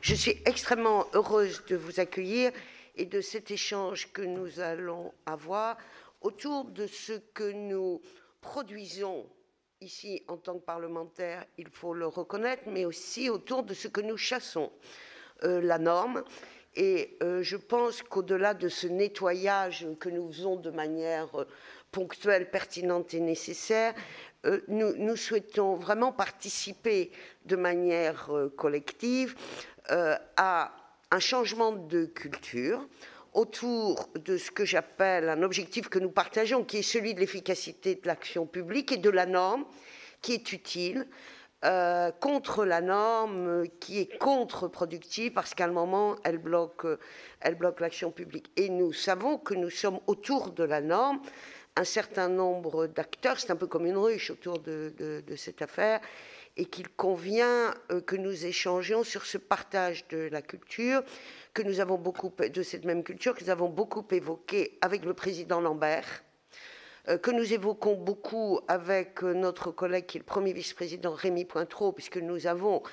Je suis extrêmement heureuse de vous accueillir et de cet échange que nous allons avoir autour de ce que nous produisons ici en tant que parlementaires, il faut le reconnaître, mais aussi autour de ce que nous chassons, la norme. Et je pense qu'au-delà de ce nettoyage que nous faisons de manière ponctuelle, pertinente et nécessaire, nous souhaitons vraiment participer de manière collective à un changement de culture autour de ce que j'appelle un objectif que nous partageons, qui est celui de l'efficacité de l'action publique et de la norme qui est utile, contre la norme qui est contre-productive parce qu'à un moment, elle bloque l'action publique. Et nous savons que nous sommes autour de la norme un certain nombre d'acteurs, c'est un peu comme une ruche autour de cette affaire, et qu'il convient que nous échangions sur ce partage de la culture, que nous avons beaucoup, de cette même culture, que nous avons beaucoup évoqué avec le président Lambert, que nous évoquons beaucoup avec notre collègue qui est le premier vice-président Rémy Pointreau, puisque nous avons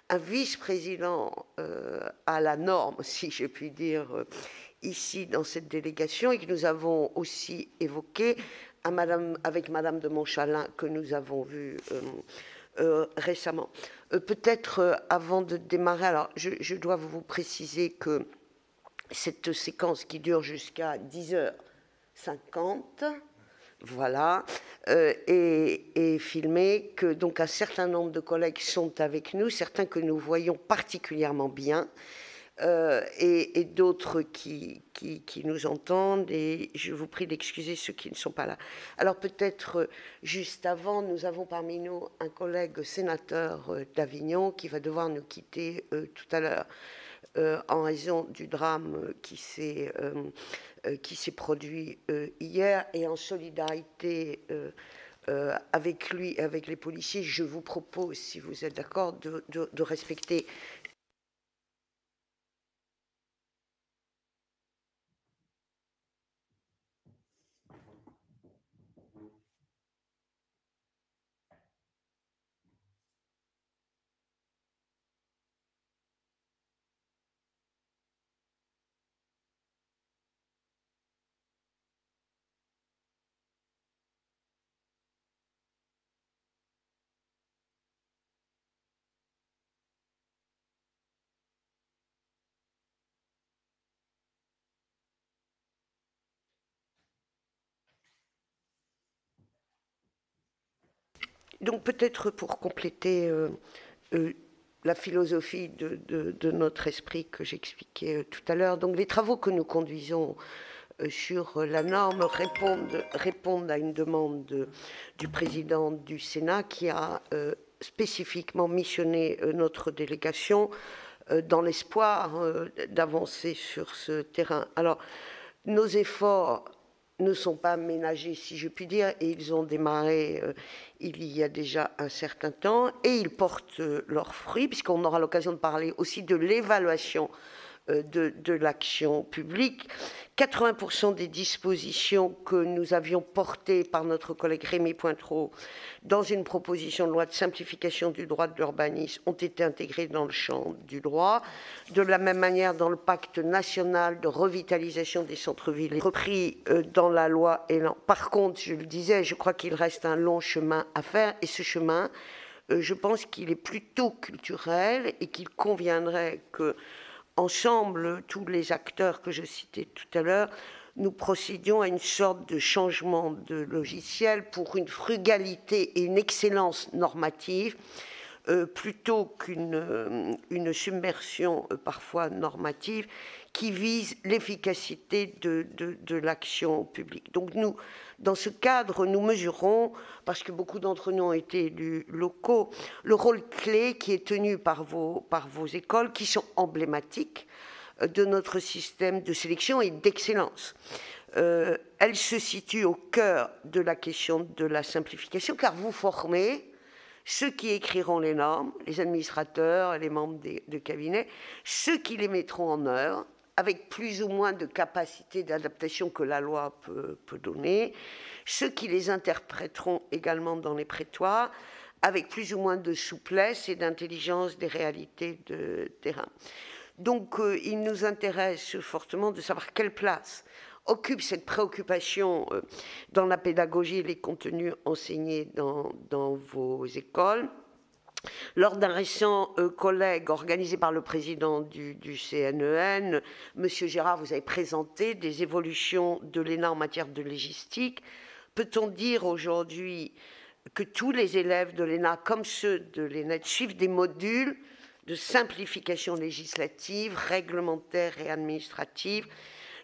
un vice-président à la norme, si je puis dire, ici dans cette délégation, et que nous avons aussi évoqué avec Madame de Montchalin, que nous avons vu récemment. Peut-être avant de démarrer, alors je dois vous préciser que cette séquence qui dure jusqu'à 10h50, voilà, et filmée, que donc un certain nombre de collègues sont avec nous, certains que nous voyons particulièrement bien, et d'autres qui nous entendent, et je vous prie d'excuser ceux qui ne sont pas là. Alors peut-être juste avant, nous avons parmi nous un collègue sénateur d'Avignon qui va devoir nous quitter tout à l'heure en raison du drame qui s'est produit hier, et en solidarité avec lui et avec les policiers, je vous propose, si vous êtes d'accord, de respecter Donc peut-être pour compléter la philosophie de notre esprit que j'expliquais tout à l'heure, donc les travaux que nous conduisons sur la norme répondent à une demande du président du Sénat qui a spécifiquement missionné notre délégation dans l'espoir d'avancer sur ce terrain. Alors, nos efforts ne sont pas ménagés, si je puis dire, et ils ont démarré il y a déjà un certain temps, et ils portent leurs fruits, puisqu'on aura l'occasion de parler aussi de l'évaluation de l'action publique. 80% des dispositions que nous avions portées par notre collègue Rémy Pointreau dans une proposition de loi de simplification du droit de l'urbanisme ont été intégrées dans le champ du droit. De la même manière, dans le pacte national de revitalisation des centres-villes, repris dans la loi Élan. Par contre, je le disais, je crois qu'il reste un long chemin à faire, et ce chemin, je pense qu'il est plutôt culturel et qu'il conviendrait que ensemble, tous les acteurs que je citais tout à l'heure, nous procédions à une sorte de changement de logiciel pour une frugalité et une excellence normative, plutôt qu'une submersion parfois normative qui vise l'efficacité de l'action publique. Donc nous, dans ce cadre, nous mesurons, parce que beaucoup d'entre nous ont été élus locaux, le rôle clé qui est tenu par vos écoles, qui sont emblématiques de notre système de sélection et d'excellence. Elle se situe au cœur de la question de la simplification, car vous formez ceux qui écriront les normes, les administrateurs, les membres de cabinet, ceux qui les mettront en œuvre, avec plus ou moins de capacité d'adaptation que la loi peut donner, ceux qui les interpréteront également dans les prétoires, avec plus ou moins de souplesse et d'intelligence des réalités de terrain. Donc il nous intéresse fortement de savoir quelle place occupe cette préoccupation dans la pédagogie et les contenus enseignés dans vos écoles. Lors d'un récent collègue organisé par le président du CNEN, M. Gérard, vous avez présenté des évolutions de l'ENA en matière de légistique. Peut-on dire aujourd'hui que tous les élèves de l'ENA, comme ceux de l'ENET, suivent des modules de simplification législative, réglementaire et administrative,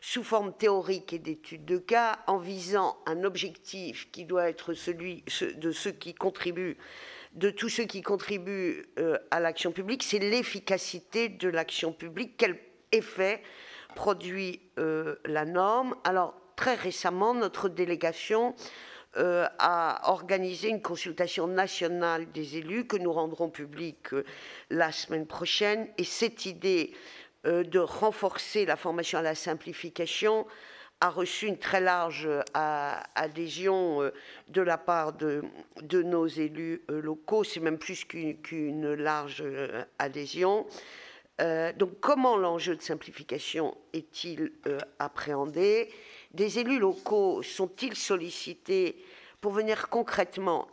sous forme théorique et d'études de cas, en visant un objectif qui doit être celui de ceux qui contribuent, de tous ceux qui contribuent à l'action publique, c'est l'efficacité de l'action publique. Quel effet produit la norme? Alors, très récemment, notre délégation a organisé une consultation nationale des élus que nous rendrons publique la semaine prochaine. Et cette idée de renforcer la formation à la simplification a reçu une très large adhésion de la part de nos élus locaux. C'est même plus qu'une large adhésion. Donc, comment l'enjeu de simplification est-il appréhendé? Des élus locaux sont-ils sollicités pour venir concrètement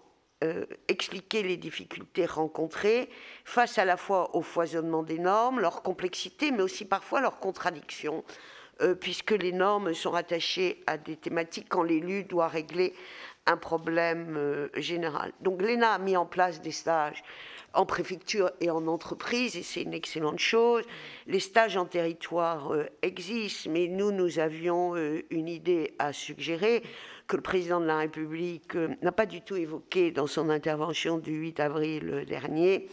expliquer les difficultés rencontrées face à la fois au foisonnement des normes, leur complexité, mais aussi parfois leurs contradictions, puisque les normes sont rattachées à des thématiques quand l'élu doit régler un problème général. Donc l'ENA a mis en place des stages en préfecture et en entreprise, et c'est une excellente chose. Les stages en territoire existent, mais nous avions une idée à suggérer que le président de la République n'a pas du tout évoqué dans son intervention du 8 avril dernier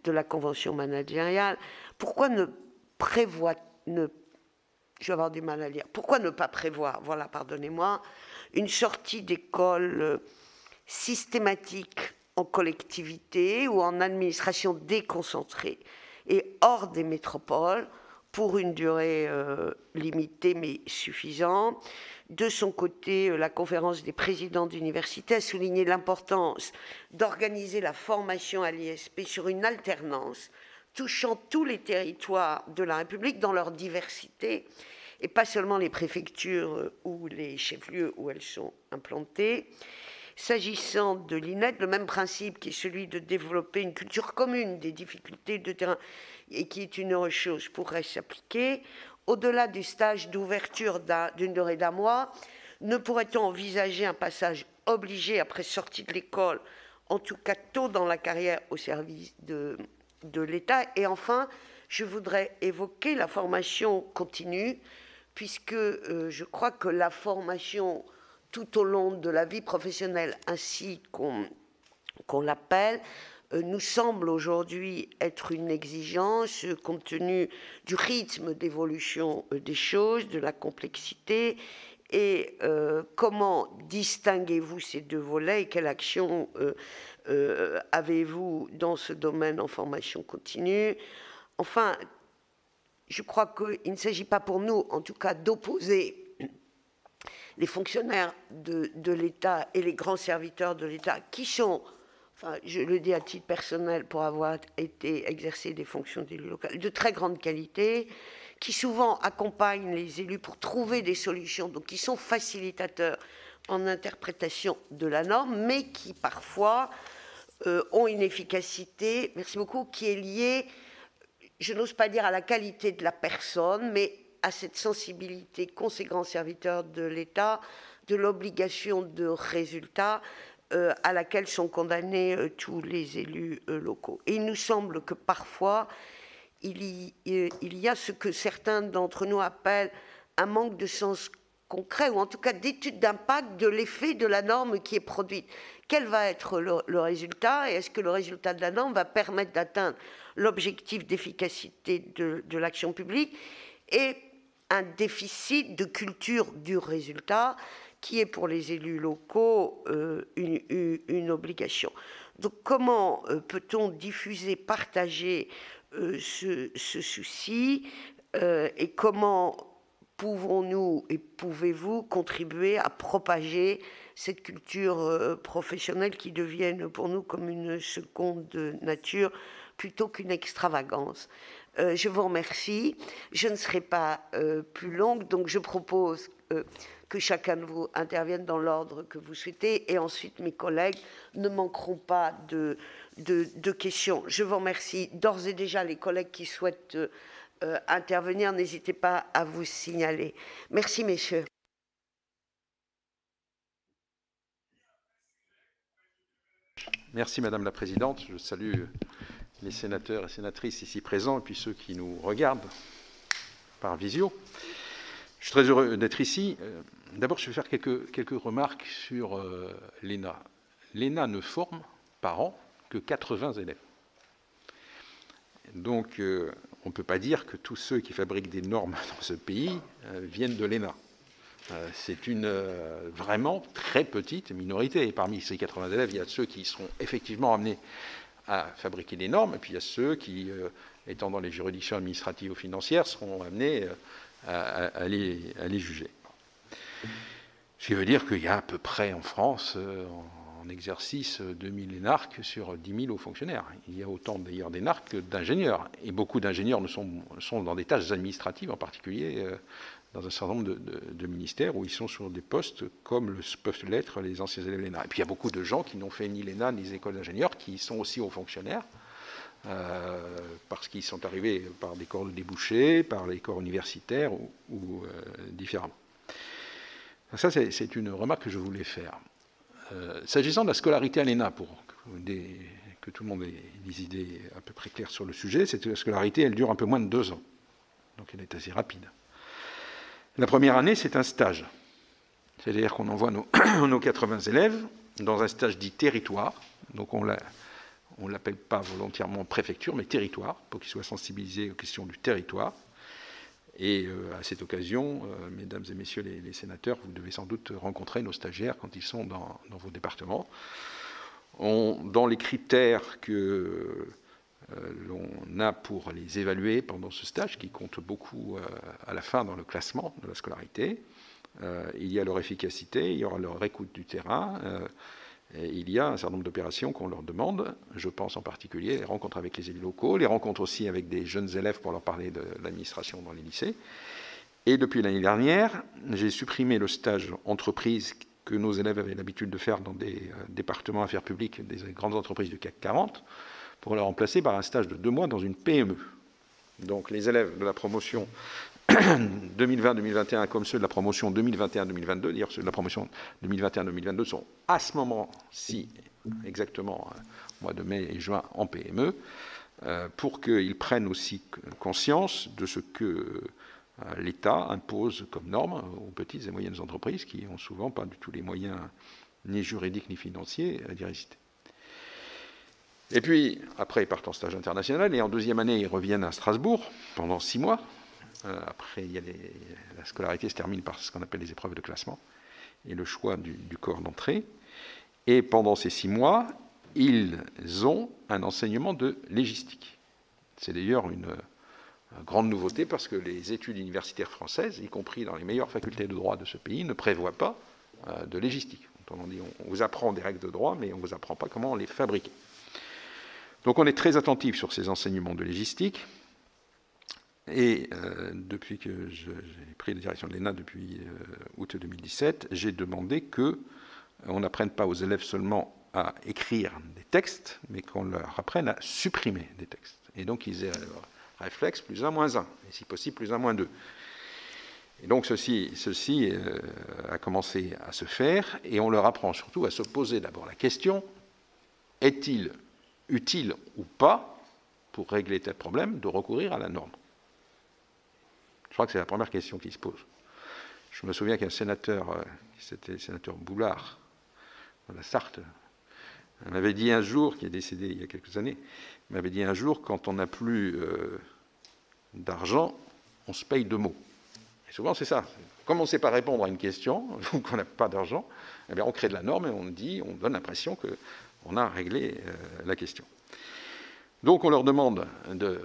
de la convention managériale. Pourquoi ne je vais avoir du mal à lire. Pourquoi ne pas prévoir, voilà, pardonnez-moi, une sortie d'école systématique en collectivité ou en administration déconcentrée et hors des métropoles pour une durée limitée mais suffisante. De son côté, la conférence des présidents d'université a souligné l'importance d'organiser la formation à l'ISP sur une alternance touchant tous les territoires de la République dans leur diversité, et pas seulement les préfectures ou les chefs-lieux où elles sont implantées. S'agissant de l'INET, le même principe qui est celui de développer une culture commune des difficultés de terrain et qui est une heureuse chose pourrait s'appliquer. Au-delà du stage d'ouverture d'une durée d'un mois, ne pourrait-on envisager un passage obligé après sortie de l'école, en tout cas tôt dans la carrière, au service de l'État? Et enfin, je voudrais évoquer la formation continue, puisque je crois que la formation tout au long de la vie professionnelle, ainsi qu'on l'appelle, nous semble aujourd'hui être une exigence compte tenu du rythme d'évolution des choses, de la complexité. Et comment distinguez-vous ces deux volets et quelle action avez-vous dans ce domaine en formation continue? Enfin, je crois qu'il ne s'agit pas pour nous, en tout cas, d'opposer les fonctionnaires de l'État et les grands serviteurs de l'État qui sont, enfin, je le dis à titre personnel pour avoir été exercer des fonctions d'élu local, de très grande qualité, qui souvent accompagnent les élus pour trouver des solutions, donc qui sont facilitateurs en interprétation de la norme, mais qui parfois ont une efficacité, merci beaucoup, qui est liée, je n'ose pas dire à la qualité de la personne, mais à cette sensibilité qu'ont ces grands serviteurs de l'État, de l'obligation de résultat à laquelle sont condamnés tous les élus locaux. Et il nous semble que parfois, il y a ce que certains d'entre nous appellent un manque de sens concret, ou en tout cas d'étude d'impact de l'effet de la norme qui est produite. Quel va être le résultat, et est-ce que le résultat de la norme va permettre d'atteindre l'objectif d'efficacité de l'action publique, et un déficit de culture du résultat qui est pour les élus locaux une obligation. Donc comment peut-on diffuser, partager ce souci et comment pouvons-nous et pouvez-vous contribuer à propager cette culture professionnelle qui devienne pour nous comme une seconde nature plutôt qu'une extravagance. Je vous remercie. Je ne serai pas plus longue, donc je propose que chacun de vous intervienne dans l'ordre que vous souhaitez, et ensuite mes collègues ne manqueront pas de questions. Je vous remercie d'ores et déjà. Les collègues qui souhaitent intervenir, n'hésitez pas à vous signaler. Merci, messieurs. Merci Madame la Présidente. Je salue les sénateurs et sénatrices ici présents, et puis ceux qui nous regardent par visio. Je suis très heureux d'être ici. D'abord, je vais faire quelques remarques sur l'ENA. L'ENA ne forme par an que 80 élèves. Donc, on ne peut pas dire que tous ceux qui fabriquent des normes dans ce pays viennent de l'ENA. C'est une vraiment très petite minorité. Et parmi ces 80 élèves, il y a ceux qui seront effectivement amenés à fabriquer des normes, et puis il y a ceux qui, étant dans les juridictions administratives ou financières, seront amenés à les juger. Ce qui veut dire qu'il y a à peu près en France, en exercice, 2000 énarques sur 10 000 hauts fonctionnaires. Il y a autant d'ailleurs d'énarques que d'ingénieurs. Et beaucoup d'ingénieurs sont dans des tâches administratives, en particulier dans un certain nombre de ministères où ils sont sur des postes comme peuvent l'être les anciens élèves de l'ENA. Et puis il y a beaucoup de gens qui n'ont fait ni l'ENA ni les écoles d'ingénieurs, qui sont aussi hauts fonctionnaires, parce qu'ils sont arrivés par des corps de débouchés, par les corps universitaires ou différemment. Ça, c'est une remarque que je voulais faire. S'agissant de la scolarité à l'ENA, pour que tout le monde ait des idées à peu près claires sur le sujet, c'est que la scolarité, elle dure un peu moins de 2 ans. Donc elle est assez rapide. La première année, c'est un stage. C'est-à-dire qu'on envoie nos 80 élèves dans un stage dit territoire. Donc on ne l'appelle pas volontairement préfecture, mais territoire, pour qu'ils soient sensibilisés aux questions du territoire. Et à cette occasion, mesdames et messieurs les sénateurs, vous devez sans doute rencontrer nos stagiaires quand ils sont dans vos départements. Dans les critères que l'on a pour les évaluer pendant ce stage, qui compte beaucoup à la fin dans le classement de la scolarité, il y a leur efficacité, il y aura leur écoute du terrain, et il y a un certain nombre d'opérations qu'on leur demande. Je pense en particulier les rencontres avec les élus locaux, les rencontres aussi avec des jeunes élèves pour leur parler de l'administration dans les lycées. Et depuis l'année dernière, j'ai supprimé le stage entreprise que nos élèves avaient l'habitude de faire dans des départements affaires publiques, des grandes entreprises du CAC 40, pour le remplacer par un stage de 2 mois dans une PME. Donc les élèves de la promotion 2020-2021 comme ceux de la promotion 2021-2022, d'ailleurs ceux de la promotion 2021-2022 sont à ce moment-ci, exactement au mois de mai et juin, en PME, pour qu'ils prennent aussi conscience de ce que l'État impose comme norme aux petites et moyennes entreprises qui n'ont souvent pas du tout les moyens ni juridiques ni financiers d'y résister. Et puis, après, ils partent en stage international, et en deuxième année, ils reviennent à Strasbourg pendant 6 mois. Après, la scolarité se termine par ce qu'on appelle les épreuves de classement et le choix du corps d'entrée. Et pendant ces 6 mois, ils ont un enseignement de légistique. C'est d'ailleurs une grande nouveauté parce que les études universitaires françaises, y compris dans les meilleures facultés de droit de ce pays, ne prévoient pas de légistique. On dit, on vous apprend des règles de droit, mais on ne vous apprend pas comment les fabriquer. Donc on est très attentif sur ces enseignements de légistique. Et depuis que j'ai pris la direction de l'ENA depuis août 2017, j'ai demandé qu'on n'apprenne pas aux élèves seulement à écrire des textes, mais qu'on leur apprenne à supprimer des textes. Et donc ils aient un réflexe +1, -1, et si possible +1, -2. Et donc ceci a commencé à se faire, et on leur apprend surtout à se poser d'abord la question, est-il utile ou pas, pour régler tel problème, de recourir à la norme? Je crois que c'est la première question qui se pose. Je me souviens qu'un sénateur, c'était le sénateur Boulard, de la Sarthe, m'avait dit un jour, qui est décédé il y a quelques années, m'avait dit un jour, quand on n'a plus d'argent, on se paye de mots. Et souvent c'est ça. Comme on ne sait pas répondre à une question, ou qu'on n'a pas d'argent, eh bien on crée de la norme et on donne l'impression qu'on a réglé la question. Donc on leur demande de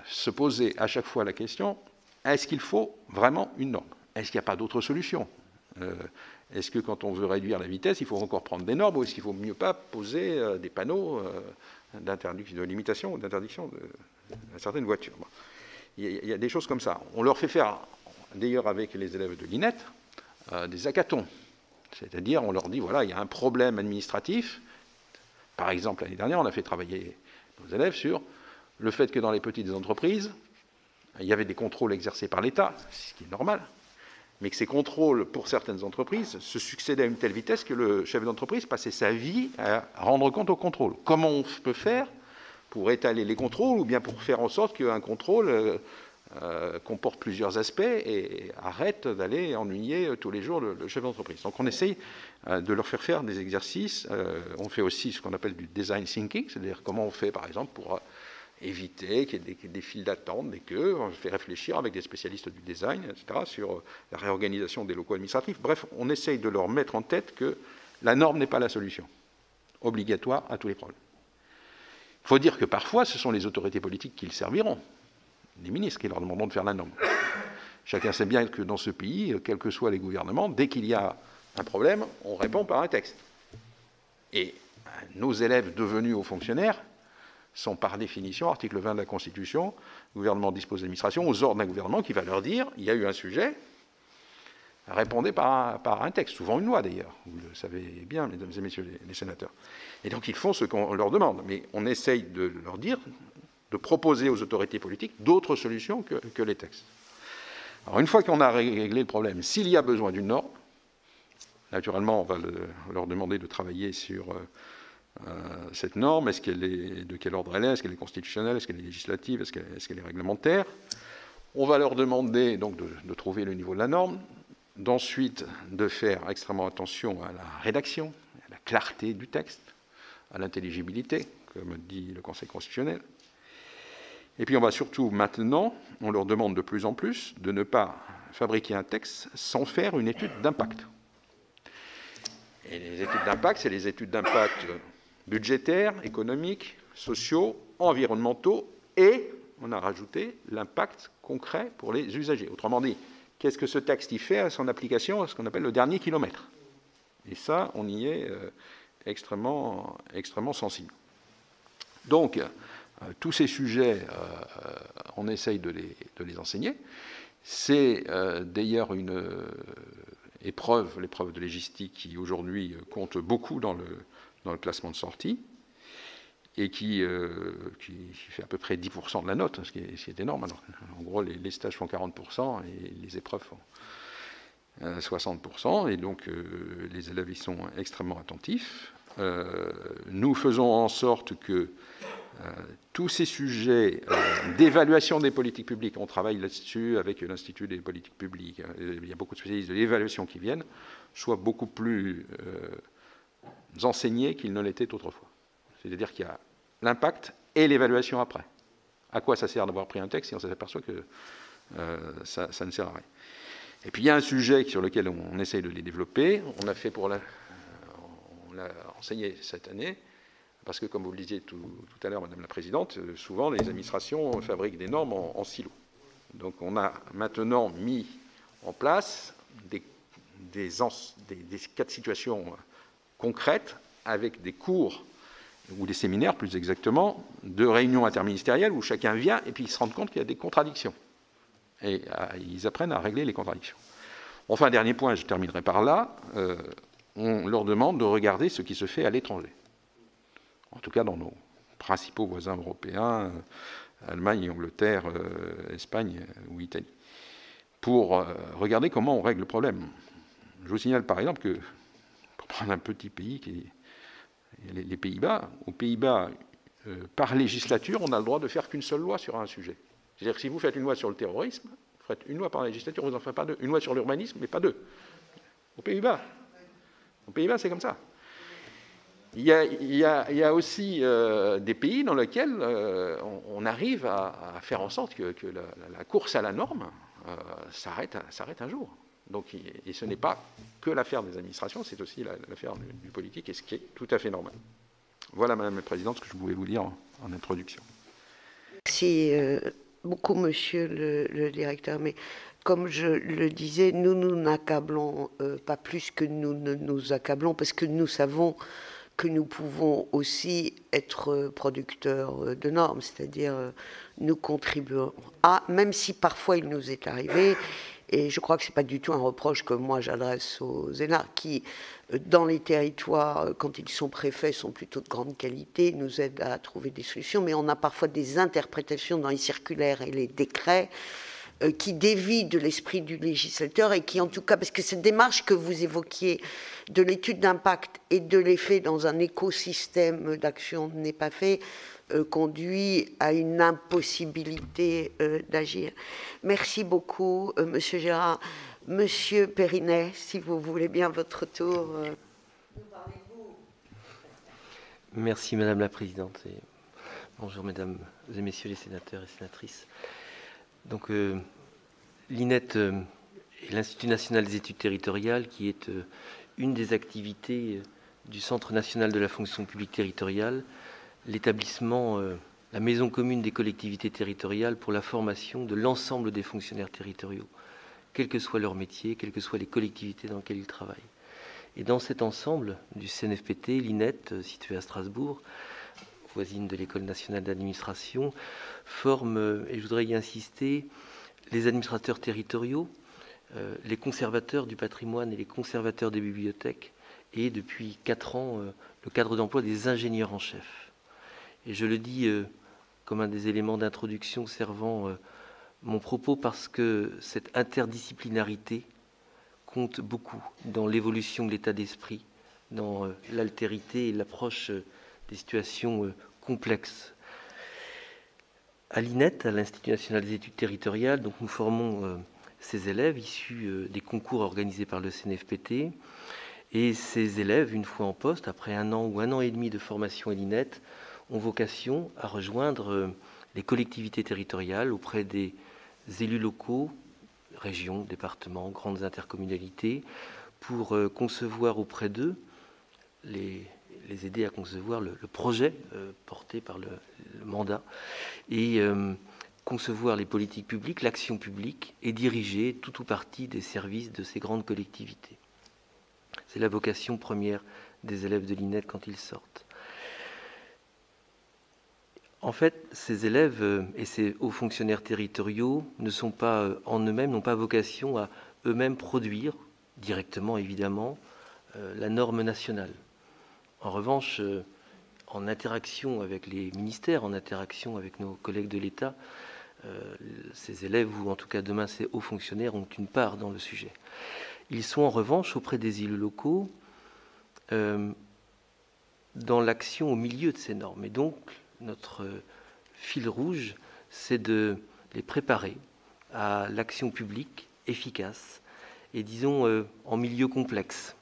se poser à chaque fois la question, est-ce qu'il faut vraiment une norme? Est-ce qu'il n'y a pas d'autre solution? Est-ce que quand on veut réduire la vitesse, il faut encore prendre des normes, ou est-ce qu'il ne vaut mieux pas poser des panneaux de limitation ou d'interdiction de certaines voitures? Bon. Il y a des choses comme ça. On leur fait faire, d'ailleurs avec les élèves de l'INET, des hackathons. C'est-à-dire, on leur dit, voilà, il y a un problème administratif. Par exemple, l'année dernière, on a fait travailler nos élèves sur le fait que dans les petites entreprises, il y avait des contrôles exercés par l'État, ce qui est normal, mais que ces contrôles, pour certaines entreprises, se succédaient à une telle vitesse que le chef d'entreprise passait sa vie à rendre compte aux contrôles. Comment on peut faire pour étaler les contrôles, ou bien pour faire en sorte qu'un contrôle comporte plusieurs aspects et arrête d'aller ennuyer tous les jours le chef d'entreprise. Donc on essaye de leur faire des exercices. On fait aussi ce qu'on appelle du design thinking, c'est-à-dire comment on fait par exemple pour éviter qu'il y ait des files d'attente, des queues. On fait réfléchir avec des spécialistes du design, etc., sur la réorganisation des locaux administratifs. Bref, on essaye de leur mettre en tête que la norme n'est pas la solution obligatoire à tous les problèmes. Il faut dire que parfois, ce sont les autorités politiques qui le serviront, les ministres qui leur demanderont de faire la norme. Chacun sait bien que dans ce pays, quels que soient les gouvernements, dès qu'il y a un problème, on répond par un texte. Et nos élèves devenus hauts fonctionnaires sont par définition, article 20 de la Constitution, le gouvernement dispose de l'administration aux ordres d'un gouvernement qui va leur dire, il y a eu un sujet, répondez par un texte, souvent une loi d'ailleurs, vous le savez bien, mesdames et messieurs les sénateurs. Et donc ils font ce qu'on leur demande, mais on essaye de leur dire, de proposer aux autorités politiques d'autres solutions que les textes. Alors une fois qu'on a réglé le problème, s'il y a besoin d'une norme, naturellement on va leur demander de travailler sur cette norme, est-ce qu'elle est, de quel ordre elle est, est-ce qu'elle est constitutionnelle, est-ce qu'elle est législative, est-ce qu'elle est réglementaire. On va leur demander donc de trouver le niveau de la norme, d'ensuite de faire extrêmement attention à la rédaction, à la clarté du texte, à l'intelligibilité, comme dit le Conseil constitutionnel. Et puis on va surtout maintenant, on leur demande de plus en plus de ne pas fabriquer un texte sans faire une étude d'impact. Et les études d'impact, c'est les études d'impact budgétaires, économiques, sociaux, environnementaux, et on a rajouté l'impact concret pour les usagers. Autrement dit, qu'est-ce que ce texte y fait à son application, à ce qu'on appelle le dernier kilomètre? Et ça, on y est extrêmement sensible. Donc, tous ces sujets, on essaye de les enseigner. C'est d'ailleurs une l'épreuve de légistique qui aujourd'hui compte beaucoup dans le classement de sortie et qui fait à peu près 10% de la note, ce qui est énorme. Alors, en gros, les stages font 40% et les épreuves font 60%, et donc les élèves y sont extrêmement attentifs. Nous faisons en sorte que tous ces sujets d'évaluation des politiques publiques, on travaille là-dessus avec l'Institut des politiques publiques, il y a beaucoup de spécialistes de l'évaluation qui viennent, soient beaucoup plus enseignés qu'ils ne l'étaient autrefois. C'est-à-dire qu'il y a l'impact et l'évaluation après. À quoi ça sert d'avoir pris un texte si on s'aperçoit que ça ne sert à rien? Et puis il y a un sujet sur lequel on essaye de les développer. On a fait on l'a enseigné cette année, parce que comme vous le disiez tout à l'heure, Madame la Présidente, souvent les administrations fabriquent des normes en silo. Donc on a maintenant mis en place des cas de situation concrètes avec des cours ou des séminaires, plus exactement, de réunions interministérielles où chacun vient et puis ils se rendent compte qu'il y a des contradictions. Et ils apprennent à régler les contradictions. Enfin, dernier point, je terminerai par là, on leur demande de regarder ce qui se fait à l'étranger. En tout cas dans nos principaux voisins européens, Allemagne, Angleterre, Espagne ou Italie, pour regarder comment on règle le problème. Je vous signale par exemple que, pour prendre un petit pays qui est les Pays-Bas, aux Pays-Bas, par législature, on n'a le droit de faire qu'une seule loi sur un sujet. C'est-à-dire que si vous faites une loi sur le terrorisme, vous faites une loi par législature, vous n'en faites pas deux. Une loi sur l'urbanisme, mais pas deux. Aux Pays-Bas, c'est comme ça. Il y a aussi des pays dans lesquels on arrive à faire en sorte que la course à la norme s'arrête un jour. Donc, et ce n'est pas que l'affaire des administrations, c'est aussi l'affaire du politique, et ce qui est tout à fait normal. Voilà, Madame la Présidente, ce que je voulais vous dire en introduction. Merci beaucoup, monsieur le directeur, mais comme je le disais, nous n'accablons pas plus que nous ne nous accablons, parce que nous savons que nous pouvons aussi être producteurs de normes, c'est-à-dire nous contribuons à, même si parfois il nous est arrivé, et je crois que ce n'est pas du tout un reproche que moi j'adresse aux énarques, qui, dans les territoires, quand ils sont préfets, sont plutôt de grande qualité, nous aident à trouver des solutions, mais on a parfois des interprétations dans les circulaires et les décrets qui dévie de l'esprit du législateur et qui, en tout cas, parce que cette démarche que vous évoquiez de l'étude d'impact et de l'effet dans un écosystème d'action n'est pas fait, conduit à une impossibilité d'agir. Merci beaucoup, Monsieur Gérard. Monsieur Périnet, si vous voulez bien votre tour. Merci Madame la Présidente. Et bonjour Mesdames et Messieurs les sénateurs et sénatrices. Donc l'INET est l'Institut national des études territoriales, qui est une des activités du Centre national de la fonction publique territoriale, l'établissement, la maison commune des collectivités territoriales pour la formation de l'ensemble des fonctionnaires territoriaux, quel que soit leur métier, quelles que soient les collectivités dans lesquelles ils travaillent. Et dans cet ensemble du CNFPT, l'INET, située à Strasbourg, voisine de l'École nationale d'administration, forme, et je voudrais y insister, les administrateurs territoriaux, les conservateurs du patrimoine et les conservateurs des bibliothèques, et depuis 4 ans, le cadre d'emploi des ingénieurs en chef. Et je le dis comme un des éléments d'introduction servant mon propos, parce que cette interdisciplinarité compte beaucoup dans l'évolution de l'état d'esprit, dans l'altérité et l'approche des situations complexes. À l'INET, à l'Institut national des études territoriales, donc nous formons ces élèves issus des concours organisés par le CNFPT. Et ces élèves, une fois en poste, après 1 an ou 1 an et demi de formation à l'INET, ont vocation à rejoindre les collectivités territoriales auprès des élus locaux, régions, départements, grandes intercommunalités, pour concevoir auprès d'eux, les aider à concevoir le projet porté par le mandat et concevoir les politiques publiques, l'action publique et diriger tout ou partie des services de ces grandes collectivités. C'est la vocation première des élèves de l'INET quand ils sortent. En fait, ces élèves et ces hauts fonctionnaires territoriaux ne sont pas en eux-mêmes, n'ont pas vocation à eux-mêmes produire, directement évidemment, la norme nationale. En revanche, en interaction avec les ministères, en interaction avec nos collègues de l'État, ces élèves, ou en tout cas demain ces hauts fonctionnaires, ont une part dans le sujet. Ils sont en revanche auprès des élus locaux dans l'action au milieu de ces normes. Et donc, notre fil rouge, c'est de les préparer à l'action publique efficace et, disons, en milieu complexe,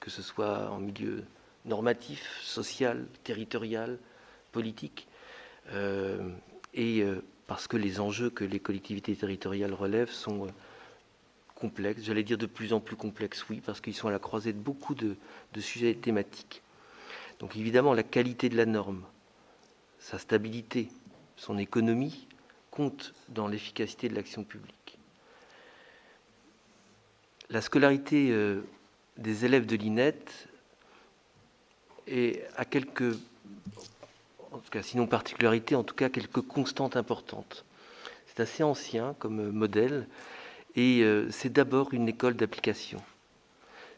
que ce soit en milieu normatif, social, territorial, politique, parce que les enjeux que les collectivités territoriales relèvent sont complexes, j'allais dire de plus en plus complexes, oui, parce qu'ils sont à la croisée de beaucoup de sujets thématiques. Donc évidemment, la qualité de la norme, sa stabilité, son économie, comptent dans l'efficacité de l'action publique. La scolarité des élèves de l'INET a quelques, en tout cas sinon particularités, en tout cas quelques constantes importantes. C'est assez ancien comme modèle et c'est d'abord une école d'application.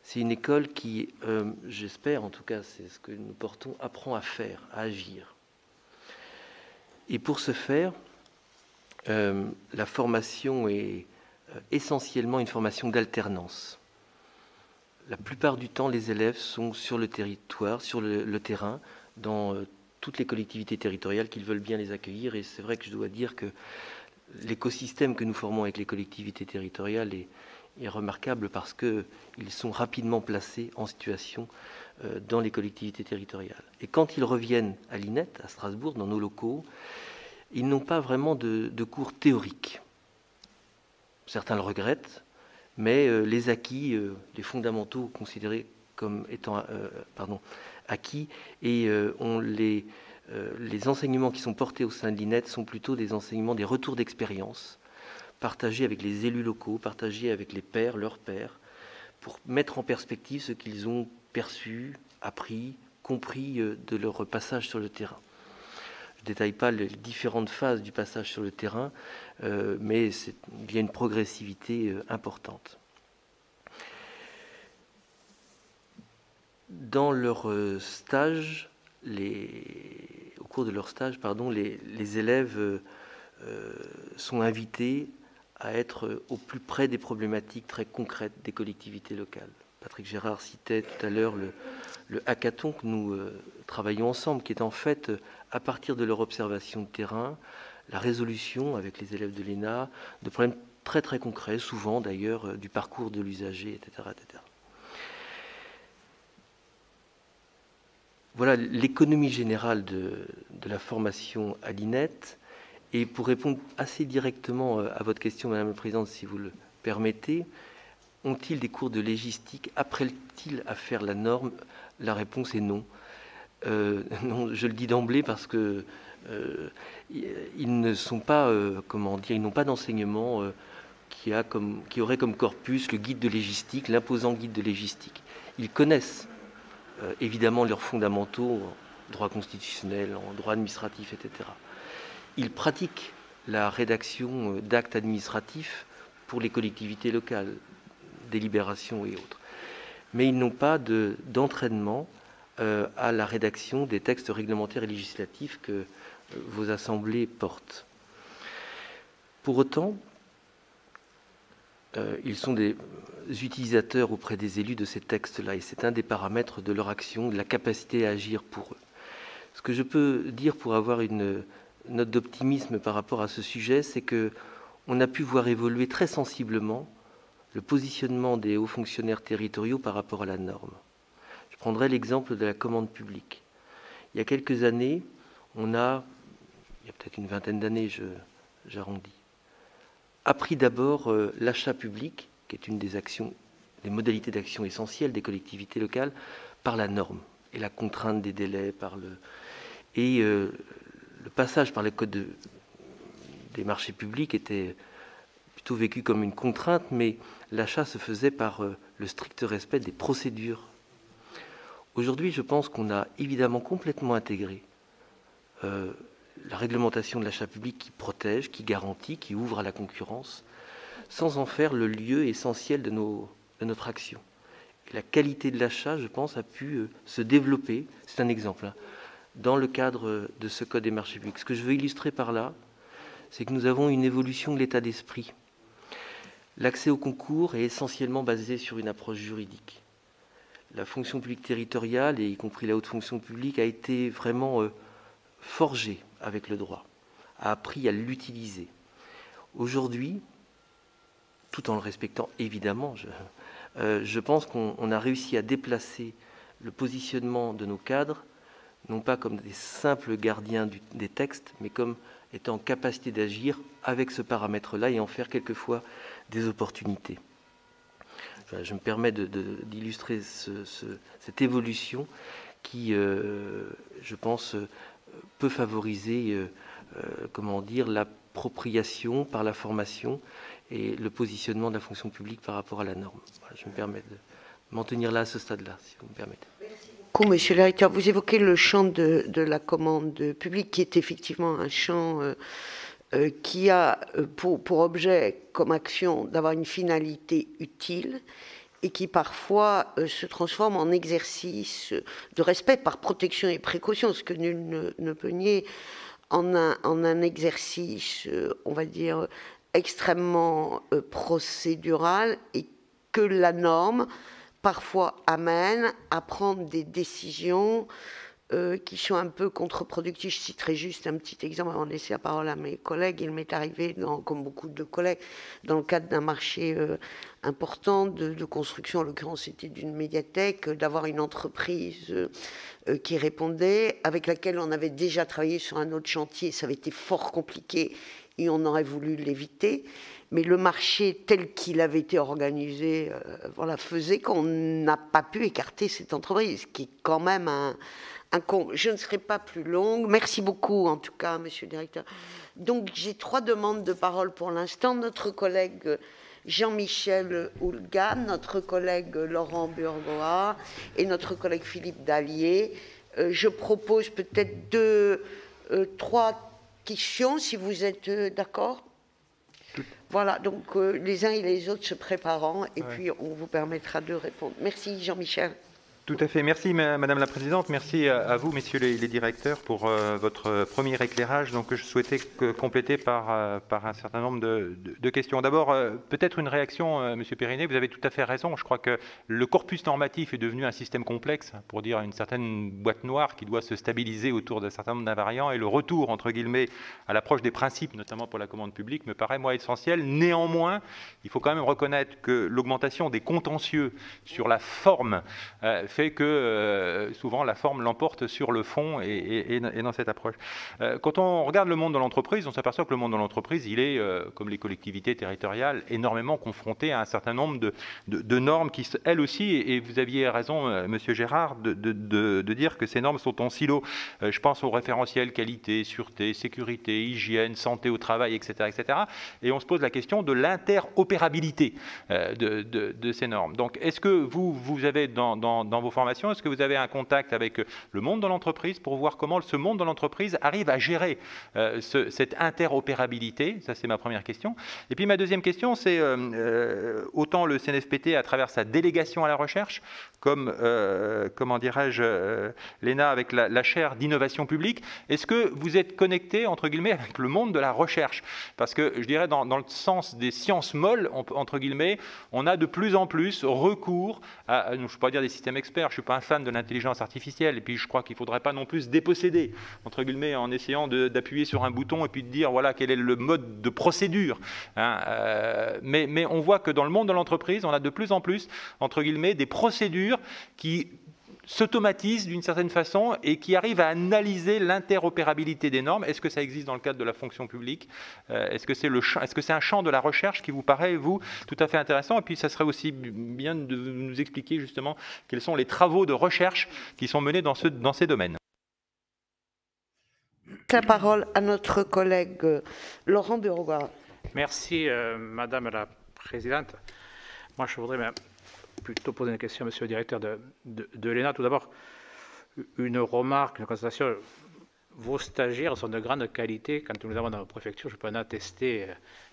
C'est une école qui, j'espère, en tout cas c'est ce que nous portons, apprend à faire, à agir. Et pour ce faire, la formation est essentiellement une formation d'alternance. La plupart du temps, les élèves sont sur le territoire, sur le terrain, dans toutes les collectivités territoriales qu'ils veulent bien les accueillir. Et c'est vrai que je dois dire que l'écosystème que nous formons avec les collectivités territoriales est remarquable parce qu'ils sont rapidement placés en situation dans les collectivités territoriales. Et quand ils reviennent à l'INET, à Strasbourg, dans nos locaux, ils n'ont pas vraiment de cours théoriques. Certains le regrettent, mais les acquis, les fondamentaux considérés comme étant acquis, et on les les enseignements qui sont portés au sein de l'INET sont plutôt des enseignements, des retours d'expérience, partagés avec les élus locaux, partagés avec les pairs, leurs pairs, pour mettre en perspective ce qu'ils ont perçu, appris, compris de leur passage sur le terrain. Je ne détaille pas les différentes phases du passage sur le terrain, mais il y a une progressivité importante. Dans leur stage, au cours de leur stage, les élèves sont invités à être au plus près des problématiques très concrètes des collectivités locales. Patrick Gérard citait tout à l'heure le hackathon que nous travaillons ensemble, qui est en fait, à partir de leur observation de terrain, la résolution avec les élèves de l'ENA de problèmes très très concrets, souvent d'ailleurs du parcours de l'usager, etc., etc. Voilà l'économie générale de la formation à l'INET. Et pour répondre assez directement à votre question, Madame la Présidente, si vous le permettez, ont-ils des cours de légistique? Apprennent-ils à faire la norme? La réponse est non. Non, je le dis d'emblée parce que ils ne sont pas, ils n'ont pas d'enseignement qui aurait comme corpus le guide de légistique, l'imposant guide de légistique. Ils connaissent évidemment leurs fondamentaux en droit constitutionnel, en droit administratif, etc. Ils pratiquent la rédaction d'actes administratifs pour les collectivités locales, délibérations et autres. Mais ils n'ont pas d'entraînement à la rédaction des textes réglementaires et législatifs que vos assemblées portent. Pour autant, ils sont des utilisateurs auprès des élus de ces textes-là, et c'est un des paramètres de leur action, de la capacité à agir pour eux. Ce que je peux dire pour avoir une note d'optimisme par rapport à ce sujet, c'est qu'on a pu voir évoluer très sensiblement le positionnement des hauts fonctionnaires territoriaux par rapport à la norme. Je prendrai l'exemple de la commande publique. Il y a quelques années, il y a peut-être une vingtaine d'années, j'arrondis, appris d'abord l'achat public, qui est une des modalités d'action essentielles des collectivités locales, par la norme et la contrainte des délais, le passage par le code des marchés publics était plutôt vécu comme une contrainte, mais l'achat se faisait par le strict respect des procédures. Aujourd'hui, je pense qu'on a évidemment complètement intégré la réglementation de l'achat public qui protège, qui garantit, qui ouvre à la concurrence, sans en faire le lieu essentiel de notre action. Et la qualité de l'achat, je pense, a pu se développer, c'est un exemple, dans le cadre de ce code des marchés publics. Ce que je veux illustrer par là, c'est que nous avons une évolution de l'état d'esprit. L'accès au concours est essentiellement basé sur une approche juridique. La fonction publique territoriale, et y compris la haute fonction publique, a été vraiment forgée avec le droit, a appris à l'utiliser. Aujourd'hui, tout en le respectant évidemment, je pense qu'on a réussi à déplacer le positionnement de nos cadres, non pas comme des simples gardiens des textes, mais comme étant en capacité d'agir avec ce paramètre-là et en faire quelquefois des opportunités. Je me permets d'illustrer cette évolution qui, je pense, peut favoriser, l'appropriation par la formation et le positionnement de la fonction publique par rapport à la norme. Voilà, je me permets de m'en tenir là à ce stade-là, si vous me permettez. Merci beaucoup, monsieur le recteur. Vous évoquez le champ de la commande publique, qui est effectivement un champ qui a pour objet, comme action, d'avoir une finalité utile et qui parfois se transforme en exercice de respect par protection et précaution, ce que nul ne peut nier, en un exercice, on va dire, extrêmement procédural, et que la norme parfois amène à prendre des décisions qui sont un peu contre-productives. Je citerai juste un petit exemple avant de laisser la parole à mes collègues. Il m'est arrivé, comme beaucoup de collègues, dans le cadre d'un marché important de construction, en l'occurrence c'était d'une médiathèque, d'avoir une entreprise qui répondait, avec laquelle on avait déjà travaillé sur un autre chantier. Ça avait été fort compliqué et on aurait voulu l'éviter. Mais le marché tel qu'il avait été organisé voilà, faisait qu'on n'a pas pu écarter cette entreprise, qui est quand même un Je ne serai pas plus longue. Merci beaucoup, en tout cas, monsieur le directeur. Donc, j'ai 3 demandes de parole pour l'instant. Notre collègue Jean-Michel Houllegatte, notre collègue Laurent Burgoa et notre collègue Philippe Dallier. Je propose peut-être 3 questions, si vous êtes d'accord. Voilà, donc les uns et les autres se préparant, et puis on vous permettra de répondre. Merci Jean-Michel. Tout à fait. Merci Madame la Présidente. Merci à vous, messieurs les directeurs, pour votre premier éclairage. Donc, je souhaitais compléter par un certain nombre de questions. D'abord, peut-être une réaction, Monsieur Périnet. Vous avez tout à fait raison. Je crois que le corpus normatif est devenu un système complexe, pour dire une certaine boîte noire qui doit se stabiliser autour d'un certain nombre d'invariants. Et le retour, entre guillemets, à l'approche des principes, notamment pour la commande publique, me paraît, moi, essentiel. Néanmoins, il faut quand même reconnaître que l'augmentation des contentieux sur la forme fait que souvent la forme l'emporte sur le fond et dans cette approche. Quand on regarde le monde de l'entreprise, on s'aperçoit que le monde de l'entreprise, il est, comme les collectivités territoriales, énormément confronté à un certain nombre de normes qui, elles aussi, et vous aviez raison, Monsieur Gérard, de dire que ces normes sont en silo. Je pense aux référentiels qualité, sûreté, sécurité, hygiène, santé au travail, etc., etc. Et on se pose la question de l'interopérabilité de ces normes. Donc, est-ce que vous avez dans vos formations, est-ce que vous avez un contact avec le monde de l'entreprise pour voir comment ce monde de l'entreprise arrive à gérer cette interopérabilité? Ça, c'est ma première question. Et puis, ma deuxième question, c'est autant le CNFPT, à travers sa délégation à la recherche, comme, comment dirais-je, l'ENA avec la chaire d'innovation publique, est-ce que vous êtes connecté, entre guillemets, avec le monde de la recherche? Parce que, je dirais, dans le sens des sciences molles, entre guillemets, on a de plus en plus recours à, je ne peux pas dire des systèmes experts, je ne suis pas un fan de l'intelligence artificielle, et puis je crois qu'il ne faudrait pas non plus se déposséder, entre guillemets, en essayant d'appuyer sur un bouton et puis de dire, voilà, quel est le mode de procédure. Hein, mais on voit que dans le monde de l'entreprise, on a de plus en plus, entre guillemets, des procédures qui s'automatisent d'une certaine façon et qui arrivent à analyser l'interopérabilité des normes. Est-ce que ça existe dans le cadre de la fonction publique? Est-ce que c'est un champ de la recherche qui vous paraît, vous, tout à fait intéressant? Et puis, ça serait aussi bien de nous expliquer justement quels sont les travaux de recherche qui sont menés dans ces domaines. La parole à notre collègue Laurent Burgoa. Merci, Madame la Présidente. Moi, je voudrais plutôt poser une question à Monsieur le Directeur de l'ENA. Tout d'abord, une remarque, une constatation. Vos stagiaires sont de grande qualité. Quand nous avons dans la préfecture, je peux en attester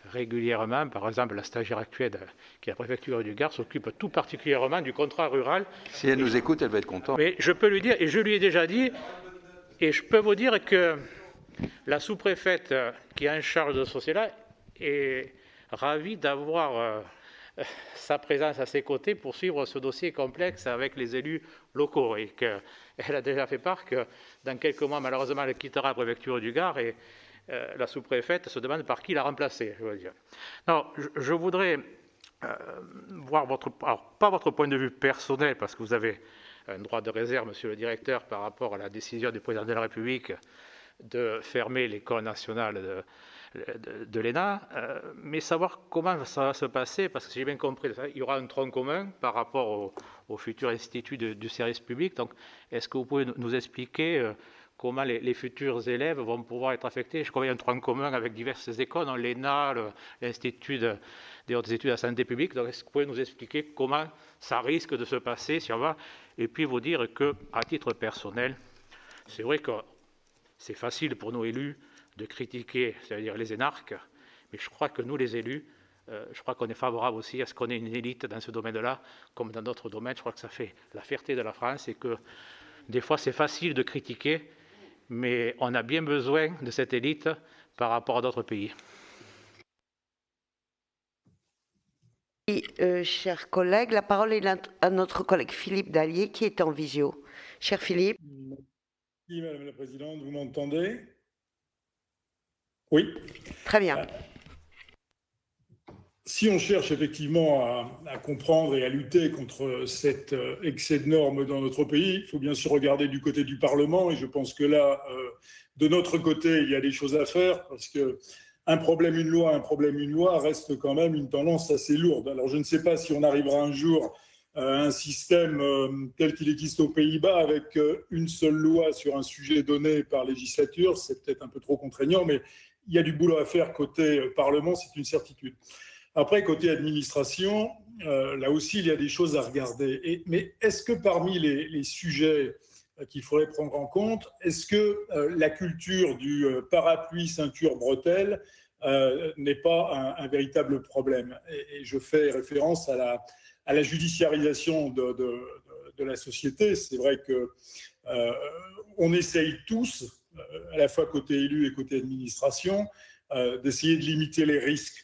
régulièrement. Par exemple, la stagiaire actuelle qui est la préfecture du Gard s'occupe tout particulièrement du contrat rural. Si elle nous écoute, elle va être contente. Mais je peux lui dire, et je lui ai déjà dit, et je peux vous dire que la sous-préfète qui est en charge de ce dossier-là est ravie d'avoir sa présence à ses côtés pour suivre ce dossier complexe avec les élus locaux, et qu'elle a déjà fait part que dans quelques mois, malheureusement, elle quittera la préfecture du Gard, et la sous-préfète se demande par qui la remplacer, je veux dire. Non, je voudrais voir pas votre point de vue personnel, parce que vous avez un droit de réserve, Monsieur le Directeur, par rapport à la décision du Président de la République de fermer l'École nationale de l'ENA, mais savoir comment ça va se passer, parce que si j'ai bien compris, il y aura un tronc commun par rapport au futur institut du service public. Donc, est-ce que vous pouvez nous expliquer comment les futurs élèves vont pouvoir être affectés? Je crois qu'il y a un tronc commun avec diverses écoles, l'ENA, l'Institut des hautes études de la santé publique. Donc, est-ce que vous pouvez nous expliquer comment ça risque de se passer si on va? Et puis vous dire qu'à titre personnel, c'est vrai que c'est facile pour nos élus de critiquer, c'est-à-dire les énarques, mais je crois que nous, les élus, je crois qu'on est favorable aussi à ce qu'on ait une élite dans ce domaine-là, comme dans d'autres domaines. Je crois que ça fait la fierté de la France, et que des fois c'est facile de critiquer, mais on a bien besoin de cette élite par rapport à d'autres pays. Chers collègues, la parole est à notre collègue Philippe Dallier qui est en visio. Cher Philippe. Merci Madame la Présidente, vous m'entendez? Oui. Très bien. Si on cherche effectivement à comprendre et à lutter contre cet excès de normes dans notre pays, il faut bien sûr regarder du côté du Parlement, et je pense que là, de notre côté, il y a des choses à faire, parce que un problème, une loi reste quand même une tendance assez lourde. Alors je ne sais pas si on arrivera un jour à un système tel qu'il existe aux Pays-Bas avec une seule loi sur un sujet donné par législature. C'est peut-être un peu trop contraignant, mais il y a du boulot à faire côté Parlement, c'est une certitude. Après, côté administration, là aussi, il y a des choses à regarder. Mais est-ce que parmi les sujets qu'il faudrait prendre en compte, est-ce que la culture du parapluie, ceinture, bretelle n'est pas un véritable problème? Et je fais référence à la judiciarisation de la société. C'est vrai qu'on essaye tous, à la fois côté élu et côté administration, d'essayer de limiter les risques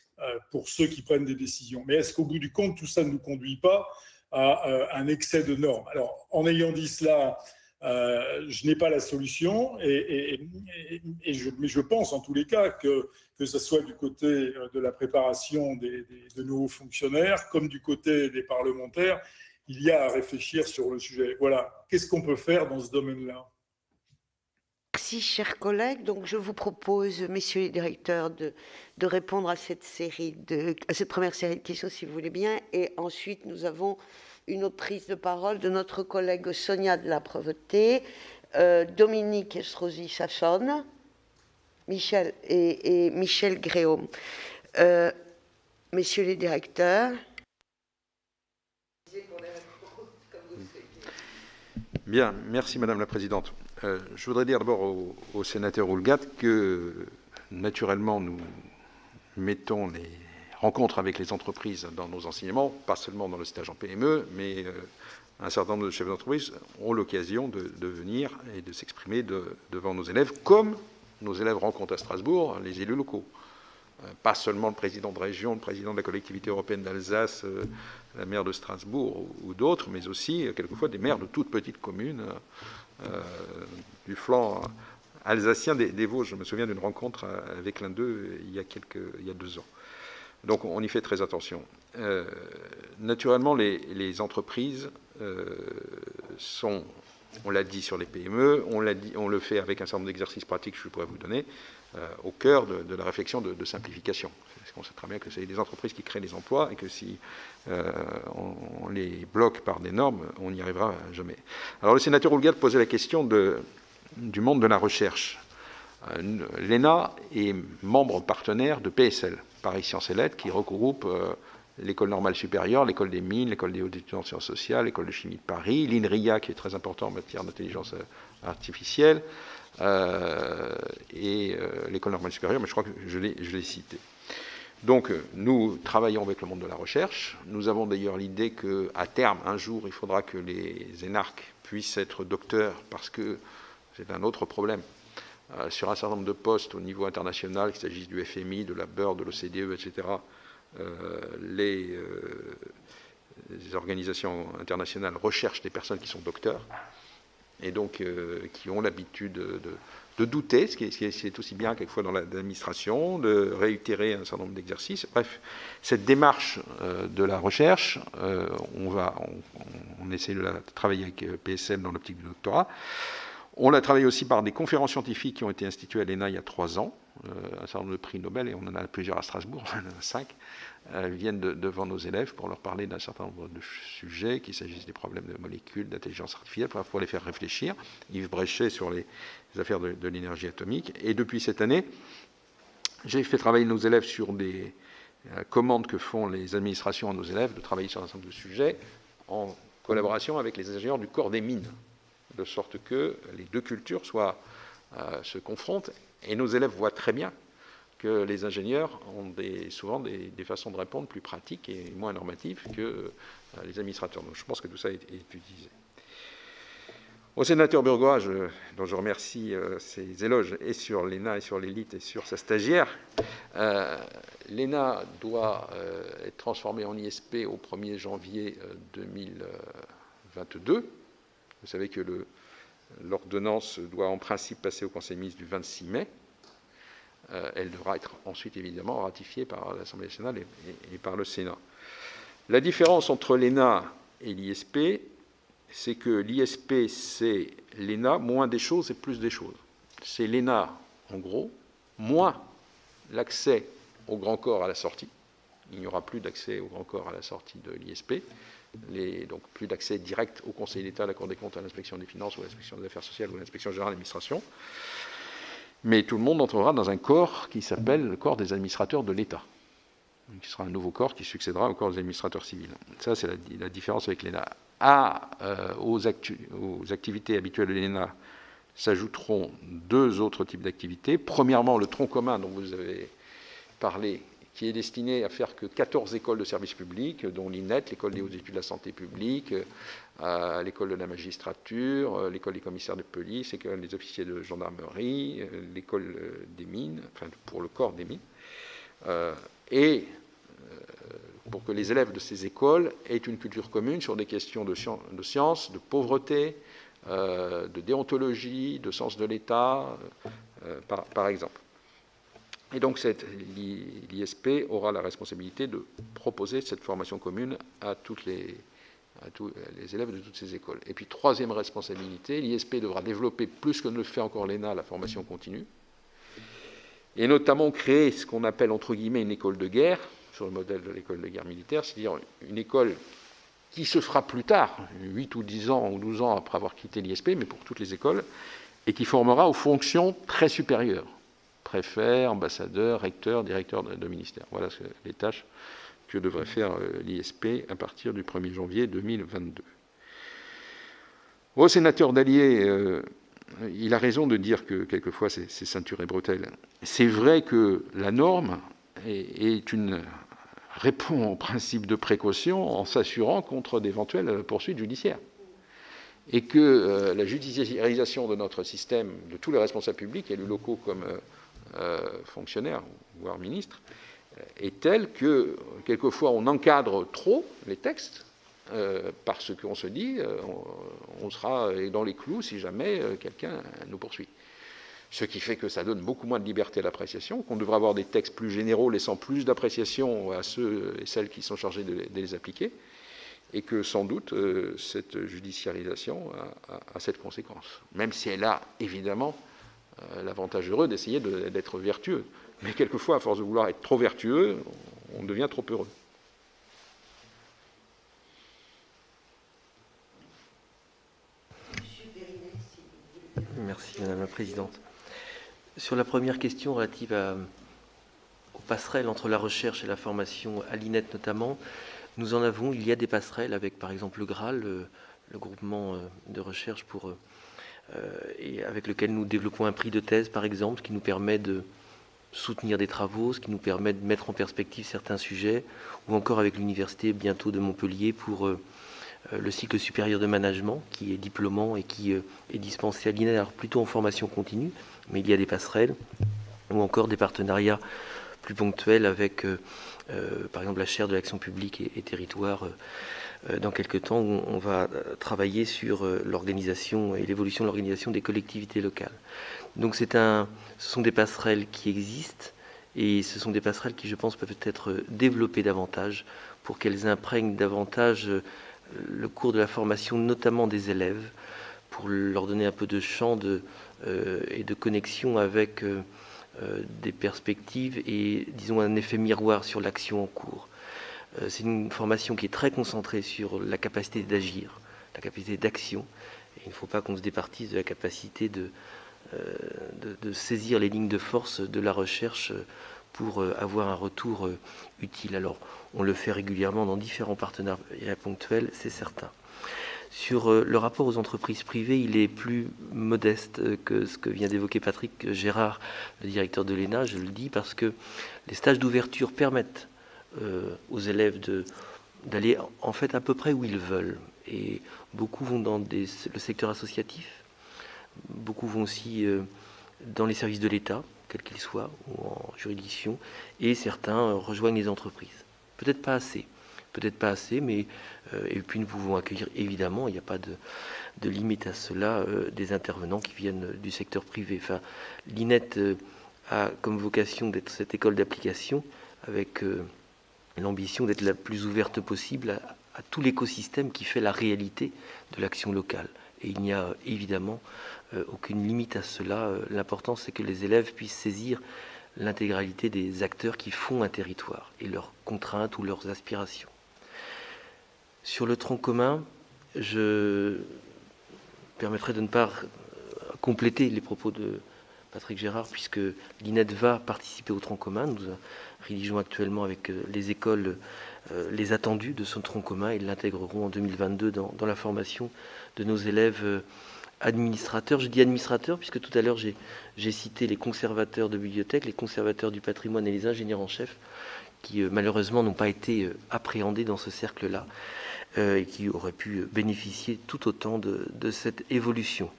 pour ceux qui prennent des décisions. Mais est-ce qu'au bout du compte, tout ça ne nous conduit pas à un excès de normes? Alors, en ayant dit cela, je n'ai pas la solution, mais je pense en tous les cas que ce soit du côté de la préparation de nouveaux fonctionnaires comme du côté des parlementaires, il y a à réfléchir sur le sujet. Voilà, qu'est-ce qu'on peut faire dans ce domaine-là? Merci, chers collègues. Donc, je vous propose, messieurs les directeurs, de répondre à cette première série de questions, si vous voulez bien. Et ensuite, nous avons une autre prise de parole de notre collègue Sonia de la Proveté, Dominique Estrosi-Sassone, Michel et Michel Gréaume. Messieurs les directeurs. Bien, merci Madame la Présidente. Je voudrais dire d'abord au sénateur Houllegatte que, naturellement, nous mettons les rencontres avec les entreprises dans nos enseignements, pas seulement dans le stage en PME, mais un certain nombre de chefs d'entreprise ont l'occasion de venir et de s'exprimer devant nos élèves, comme nos élèves rencontrent à Strasbourg les élus locaux. Pas seulement le président de région, le président de la collectivité européenne d'Alsace, la maire de Strasbourg ou d'autres, mais aussi quelquefois des maires de toutes petites communes du flanc alsacien des Vosges. Je me souviens d'une rencontre avec l'un d'eux il y a 2 ans. Donc on y fait très attention. Naturellement, les entreprises sont, on l'a dit sur les PME, on le fait avec un certain nombre d'exercices pratiques que je pourrais vous donner, au cœur de la réflexion de simplification. Parce qu'on sait très bien que c'est des entreprises qui créent des emplois et que si on les bloque par des normes, on n'y arrivera jamais. Alors le sénateur Houllegatte posait la question du monde de la recherche. L'ENA est membre partenaire de PSL, Paris Sciences et Lettres, qui regroupe l'École normale supérieure, l'École des mines, l'École des hautes études en sciences sociales, l'École de chimie de Paris, l'INRIA, qui est très important en matière d'intelligence artificielle, et l'École normale supérieure, mais je crois que je l'ai cité. Donc, nous travaillons avec le monde de la recherche. Nous avons d'ailleurs l'idée qu'à terme, un jour, il faudra que les énarques puissent être docteurs, parce que c'est un autre problème. Sur un certain nombre de postes au niveau international, qu'il s'agisse du FMI, de la BERD, de l'OCDE, etc., les organisations internationales recherchent des personnes qui sont docteurs et donc qui ont l'habitude de douter, ce qui est aussi bien quelquefois dans l'administration, de réitérer un certain nombre d'exercices. Bref, cette démarche de la recherche, on essaie de la travailler avec PSL dans l'optique du doctorat. On l'a travaillé aussi par des conférences scientifiques qui ont été instituées à l'ENA il y a 3 ans, un certain nombre de prix Nobel, et on en a plusieurs à Strasbourg, on en a 5, viennent devant nos élèves pour leur parler d'un certain nombre de sujets, qu'il s'agisse des problèmes de molécules, d'intelligence artificielle, pour les faire réfléchir. Yves Bréchet sur les affaires de l'énergie atomique. Et depuis cette année, j'ai fait travailler nos élèves sur des commandes que font les administrations à nos élèves, de travailler sur un certain nombre de sujets en collaboration avec les ingénieurs du corps des mines, de sorte que les deux cultures se confrontent, et nos élèves voient très bien que les ingénieurs ont souvent des façons de répondre plus pratiques et moins normatives que les administrateurs. Donc je pense que tout ça est utilisé. Au sénateur Burgoa, dont je remercie ses éloges et sur l'ENA et sur l'élite et sur sa stagiaire, l'ENA doit être transformée en ISP au 1er janvier 2022. Vous savez que l'ordonnance doit en principe passer au Conseil des ministres du 26 mai. Elle devra être ensuite évidemment ratifiée par l'Assemblée nationale et par le Sénat. La différence entre l'ENA et l'ISP, c'est que l'ISP, c'est l'ENA moins des choses et plus des choses. C'est l'ENA, en gros, moins l'accès au grand corps à la sortie. Il n'y aura plus d'accès au grand corps à la sortie de l'ISP. Donc plus d'accès direct au Conseil d'État, à la Cour des comptes, à l'inspection des finances, ou à l'inspection des affaires sociales, ou à l'inspection générale de l'administration. Mais tout le monde entrera dans un corps qui s'appelle le corps des administrateurs de l'État, qui sera un nouveau corps qui succédera au corps des administrateurs civils. Ça, c'est la différence avec l'ENA. Aux activités habituelles de l'ENA s'ajouteront deux autres types d'activités. Premièrement, le tronc commun dont vous avez parlé, qui est destiné à faire que 14 écoles de services publics, dont l'INET, l'école des hautes études de la santé publique, l'école de la magistrature, l'école des commissaires de police, l'école des officiers de gendarmerie, l'école des mines, enfin pour le corps des mines, et pour que les élèves de ces écoles aient une culture commune sur des questions de sciences, de pauvreté, de déontologie, de sens de l'État, par exemple. Et donc l'ISP aura la responsabilité de proposer cette formation commune à tous les élèves de toutes ces écoles. Et puis troisième responsabilité, l'ISP devra développer plus que ne le fait encore l'ENA, la formation continue, et notamment créer ce qu'on appelle entre guillemets une école de guerre, sur le modèle de l'école de guerre militaire, c'est-à-dire une école qui se fera plus tard, 8 ou 10 ans ou 12 ans après avoir quitté l'ISP, mais pour toutes les écoles, et qui formera aux fonctions très supérieures. Préfet, ambassadeur, recteur, directeur de ministère. Voilà les tâches que devrait faire l'ISP à partir du 1er janvier 2022. Au sénateur Dallier, il a raison de dire que quelquefois c'est ceinture et bretelles. C'est vrai que la norme répond au principe de précaution en s'assurant contre d'éventuelles poursuites judiciaires. Et que la judiciarisation de notre système, de tous les responsables publics, élus locaux comme fonctionnaires, voire ministres, est telle que quelquefois on encadre trop les textes parce qu'on se dit on sera dans les clous si jamais quelqu'un nous poursuit. Ce qui fait que ça donne beaucoup moins de liberté à l'appréciation, qu'on devrait avoir des textes plus généraux laissant plus d'appréciation à ceux et celles qui sont chargés de les appliquer, et que sans doute cette judiciarisation a cette conséquence, même si elle a évidemment l'avantage heureux d'essayer d'être vertueux. Mais quelquefois, à force de vouloir être trop vertueux, on devient trop heureux. Merci, Madame la Présidente. Sur la première question relative aux passerelles entre la recherche et la formation, à l'INET notamment, nous en avons, il y a des passerelles avec, par exemple, le GRAL, le groupement de recherche et avec lequel nous développons un prix de thèse, par exemple, qui nous permet de soutenir des travaux, ce qui nous permet de mettre en perspective certains sujets, ou encore avec l'université bientôt de Montpellier pour le cycle supérieur de management, qui est diplômant et qui est dispensé à l'INET, alors plutôt en formation continue, mais il y a des passerelles, ou encore des partenariats plus ponctuels avec, par exemple, la chaire de l'action publique et territoire, dans quelques temps, où on va travailler sur l'organisation et l'évolution de l'organisation des collectivités locales. Donc ce sont des passerelles qui existent, et ce sont des passerelles qui, je pense, peuvent être développées davantage pour qu'elles imprègnent davantage le cours de la formation, notamment des élèves, pour leur donner un peu de champ et de connexion avec des perspectives et, disons, un effet miroir sur l'action en cours. C'est une formation qui est très concentrée sur la capacité d'agir, la capacité d'action. Et il ne faut pas qu'on se départisse de la capacité de saisir les lignes de force de la recherche pour avoir un retour utile. Alors, on le fait régulièrement dans différents partenariats ponctuels, c'est certain. Sur le rapport aux entreprises privées, il est plus modeste que ce que vient d'évoquer Patrick Gérard, le directeur de l'ENA, je le dis, parce que les stages d'ouverture permettent aux élèves d'aller en fait à peu près où ils veulent. Et beaucoup vont dans le secteur associatif, beaucoup vont aussi dans les services de l'État, quels qu'ils soient, ou en juridiction, et certains rejoignent les entreprises. Peut-être pas assez, mais et puis nous pouvons accueillir, évidemment, il n'y a pas de limite à cela, des intervenants qui viennent du secteur privé. Enfin, l'INET a comme vocation d'être cette école d'application avec l'ambition d'être la plus ouverte possible à tout l'écosystème qui fait la réalité de l'action locale. Et il n'y a évidemment aucune limite à cela. L'important, c'est que les élèves puissent saisir l'intégralité des acteurs qui font un territoire et leurs contraintes ou leurs aspirations. Sur le tronc commun, je permettrai de ne pas compléter les propos de Patrick Gérard, puisque l'INED va participer au tronc commun. Nous rédigeons actuellement avec les écoles les attendus de ce tronc commun. Ils l'intégreront en 2022 dans la formation de nos élèves administrateurs. Je dis administrateurs puisque tout à l'heure j'ai cité les conservateurs de bibliothèques, les conservateurs du patrimoine et les ingénieurs en chef qui malheureusement n'ont pas été appréhendés dans ce cercle-là et qui auraient pu bénéficier tout autant de cette évolution.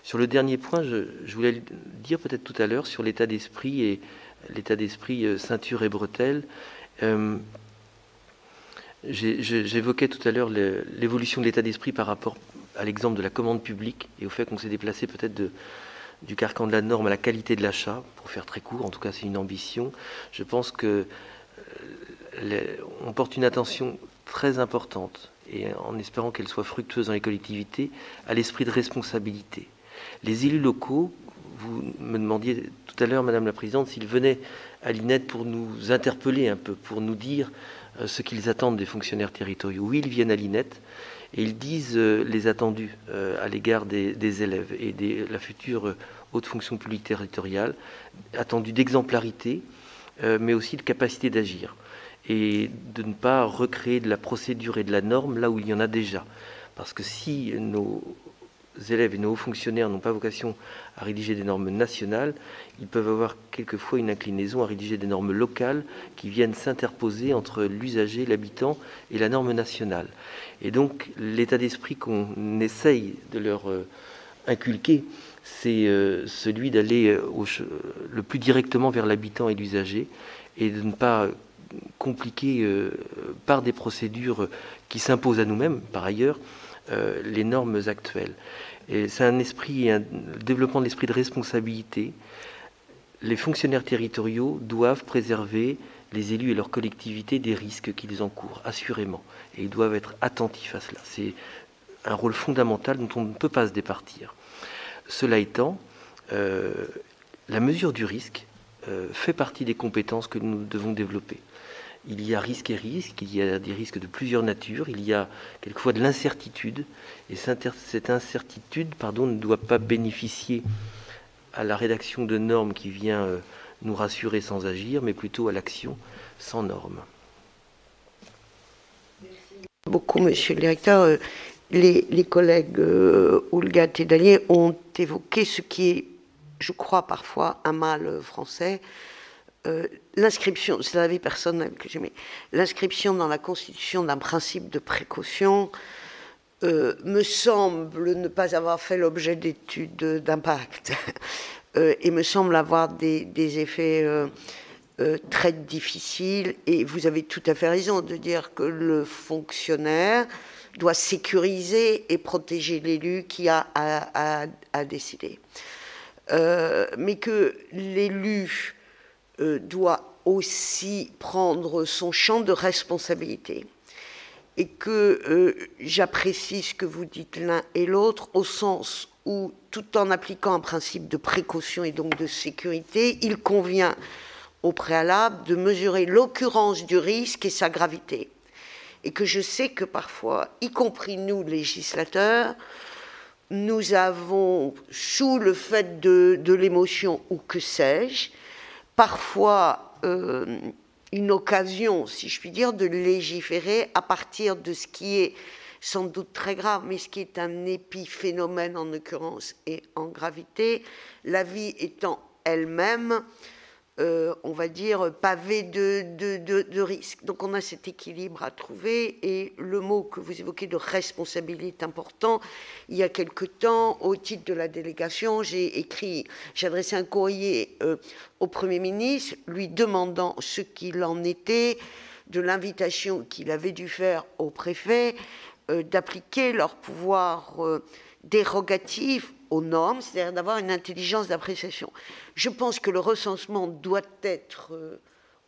Sur le dernier point, je voulais dire peut-être tout à l'heure sur l'état d'esprit et l'état d'esprit ceinture et bretelles. J'évoquais tout à l'heure l'évolution de l'état d'esprit par rapport à l'exemple de la commande publique et au fait qu'on s'est déplacé peut-être du carcan de la norme à la qualité de l'achat, pour faire très court, en tout cas c'est une ambition. Je pense que on porte une attention très importante, et en espérant qu'elle soit fructueuse dans les collectivités, à l'esprit de responsabilité. Les élus locaux, vous me demandiez tout à l'heure, Madame la Présidente, s'ils venaient à l'INED pour nous interpeller un peu, pour nous dire ce qu'ils attendent des fonctionnaires territoriaux. Oui, ils viennent à l'INED et ils disent les attendus à l'égard des élèves et de la future haute fonction publique territoriale, attendus d'exemplarité, mais aussi de capacité d'agir et de ne pas recréer de la procédure et de la norme là où il y en a déjà. Parce que si nos élèves et nos hauts fonctionnaires n'ont pas vocation à rédiger des normes nationales, ils peuvent avoir quelquefois une inclinaison à rédiger des normes locales qui viennent s'interposer entre l'usager, l'habitant et la norme nationale. Et donc l'état d'esprit qu'on essaye de leur inculquer, c'est celui d'aller le plus directement vers l'habitant et l'usager et de ne pas compliquer par des procédures qui s'imposent à nous-mêmes, par ailleurs, les normes actuelles. Et c'est un développement de l'esprit de responsabilité. Les fonctionnaires territoriaux doivent préserver les élus et leurs collectivités des risques qu'ils encourent, assurément. Et ils doivent être attentifs à cela. C'est un rôle fondamental dont on ne peut pas se départir. Cela étant, la mesure du risque fait partie des compétences que nous devons développer. Il y a risque et risque, il y a des risques de plusieurs natures, il y a quelquefois de l'incertitude, et cette incertitude ne doit pas bénéficier à la rédaction de normes qui vient nous rassurer sans agir, mais plutôt à l'action sans normes. Merci beaucoup, Monsieur le Directeur. Les collègues Olga Tédalier ont évoqué ce qui est, je crois, parfois un mal français. L'inscription, c'est l'avis personnel que j'aimais, l'inscription dans la Constitution d'un principe de précaution me semble ne pas avoir fait l'objet d'études d'impact et me semble avoir des effets très difficiles. Et vous avez tout à fait raison de dire que le fonctionnaire doit sécuriser et protéger l'élu qui a à décider. Mais que l'élu doit aussi prendre son champ de responsabilité et que j'apprécie ce que vous dites l'un et l'autre au sens où, tout en appliquant un principe de précaution et donc de sécurité, il convient au préalable de mesurer l'occurrence du risque et sa gravité. Et que je sais que parfois, y compris nous, législateurs, nous avons, sous le fait de l'émotion ou que sais-je, parfois une occasion, si je puis dire, de légiférer à partir de ce qui est sans doute très grave, mais ce qui est un épiphénomène en occurrence et en gravité, la vie étant elle-même, on va dire, pavée de risques. Donc on a cet équilibre à trouver, et le mot que vous évoquez de responsabilité est important. Il y a quelque temps, au titre de la délégation, j'ai adressé un courrier au Premier ministre, lui demandant ce qu'il en était de l'invitation qu'il avait dû faire au préfet d'appliquer leur pouvoir dérogatif aux normes, c'est-à-dire d'avoir une intelligence d'appréciation. Je pense que le recensement doit être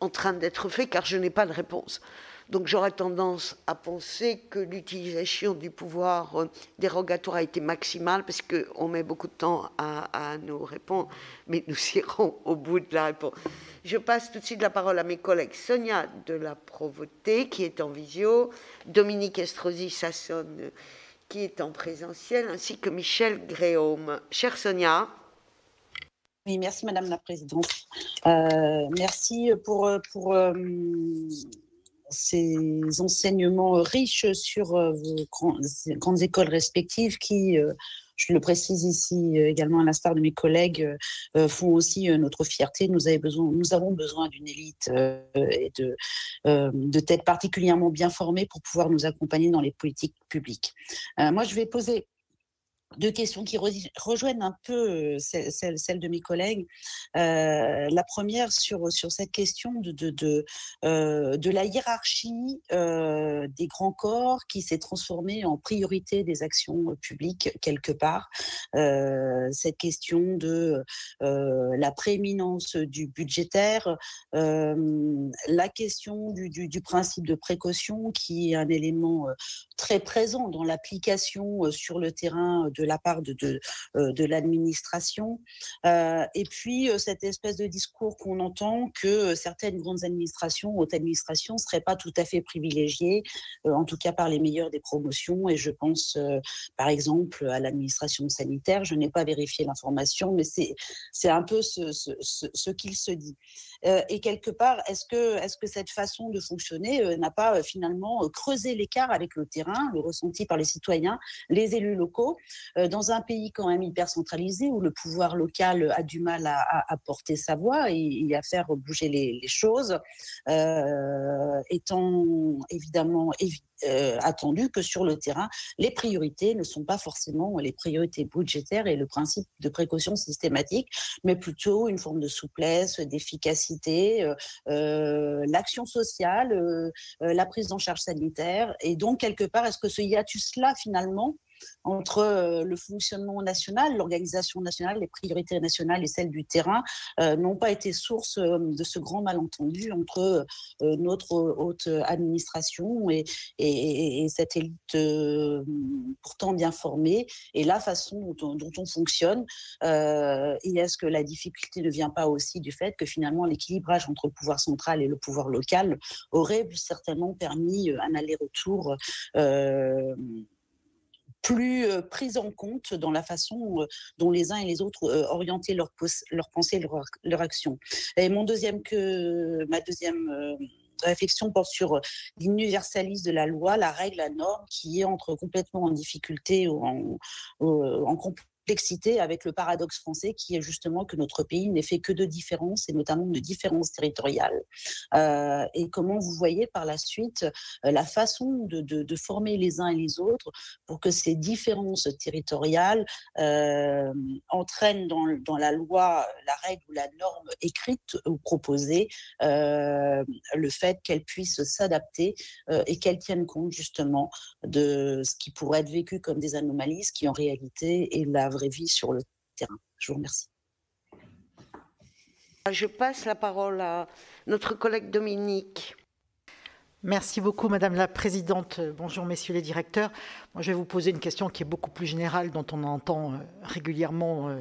en train d'être fait, car je n'ai pas de réponse. Donc j'aurais tendance à penser que l'utilisation du pouvoir dérogatoire a été maximale, parce qu'on met beaucoup de temps à nous répondre, mais nous irons au bout de la réponse. Je passe tout de suite la parole à mes collègues Sonia de la Provoté, qui est en visio, Dominique Estrosi-Sassonne, qui est en présentiel, ainsi que Michel Gréaume. Chère Sonia. Oui, merci Madame la Présidente. Merci pour ces enseignements riches sur vos grandes écoles respectives qui, je le précise ici également à l'instar de mes collègues, font aussi notre fierté. Nous avons besoin d'une élite et de têtes particulièrement bien formées pour pouvoir nous accompagner dans les politiques publiques. Moi, je vais poser deux questions qui rejoignent un peu celles de mes collègues. La première sur cette question de la hiérarchie des grands corps qui s'est transformée en priorité des actions publiques quelque part. Cette question de la prééminence du budgétaire, la question du principe de précaution qui est un élément très présent dans l'application sur le terrain de la part de l'administration, et puis cette espèce de discours qu'on entend que certaines grandes administrations, hautes administrations, ne seraient pas tout à fait privilégiées, en tout cas par les meilleures des promotions, et je pense par exemple à l'administration sanitaire. Je n'ai pas vérifié l'information, mais c'est un peu ce qu'il se dit. Et quelque part, est-ce que cette façon de fonctionner n'a pas finalement creusé l'écart avec le terrain, le ressenti par les citoyens, les élus locaux, dans un pays quand même hyper centralisé où le pouvoir local a du mal à porter sa voix et à faire bouger les choses, étant évidemment attendu que sur le terrain, les priorités ne sont pas forcément les priorités budgétaires et le principe de précaution systématique, mais plutôt une forme de souplesse, d'efficacité, l'action sociale, la prise en charge sanitaire. Et donc, quelque part, est-ce que ce hiatus-là, finalement, entre le fonctionnement national, l'organisation nationale, les priorités nationales et celles du terrain n'ont pas été source de ce grand malentendu entre notre haute administration et cette élite pourtant bien formée et la façon dont on fonctionne. Et est-ce que la difficulté ne vient pas aussi du fait que finalement l'équilibrage entre le pouvoir central et le pouvoir local aurait certainement permis un aller-retour plus prise en compte dans la façon dont les uns et les autres orientaient leur pensée et leur action. Et ma deuxième réflexion porte sur l'universalisme de la loi, la règle, la norme, qui entre complètement en difficulté ou en complexité avec le paradoxe français qui est justement que notre pays n'est fait que de différences et notamment de différences territoriales. Et comment vous voyez par la suite la façon de former les uns et les autres pour que ces différences territoriales entraînent dans la loi, la règle ou la norme écrite ou proposée le fait qu'elle puisse s'adapter et qu'elle tienne compte justement de ce qui pourrait être vécu comme des anomalies, ce qui en réalité est la vraie vie sur le terrain. Je vous remercie. Je passe la parole à notre collègue Dominique. Merci beaucoup, Madame la Présidente. Bonjour, messieurs les directeurs. Moi, je vais vous poser une question qui est beaucoup plus générale, dont on entend régulièrement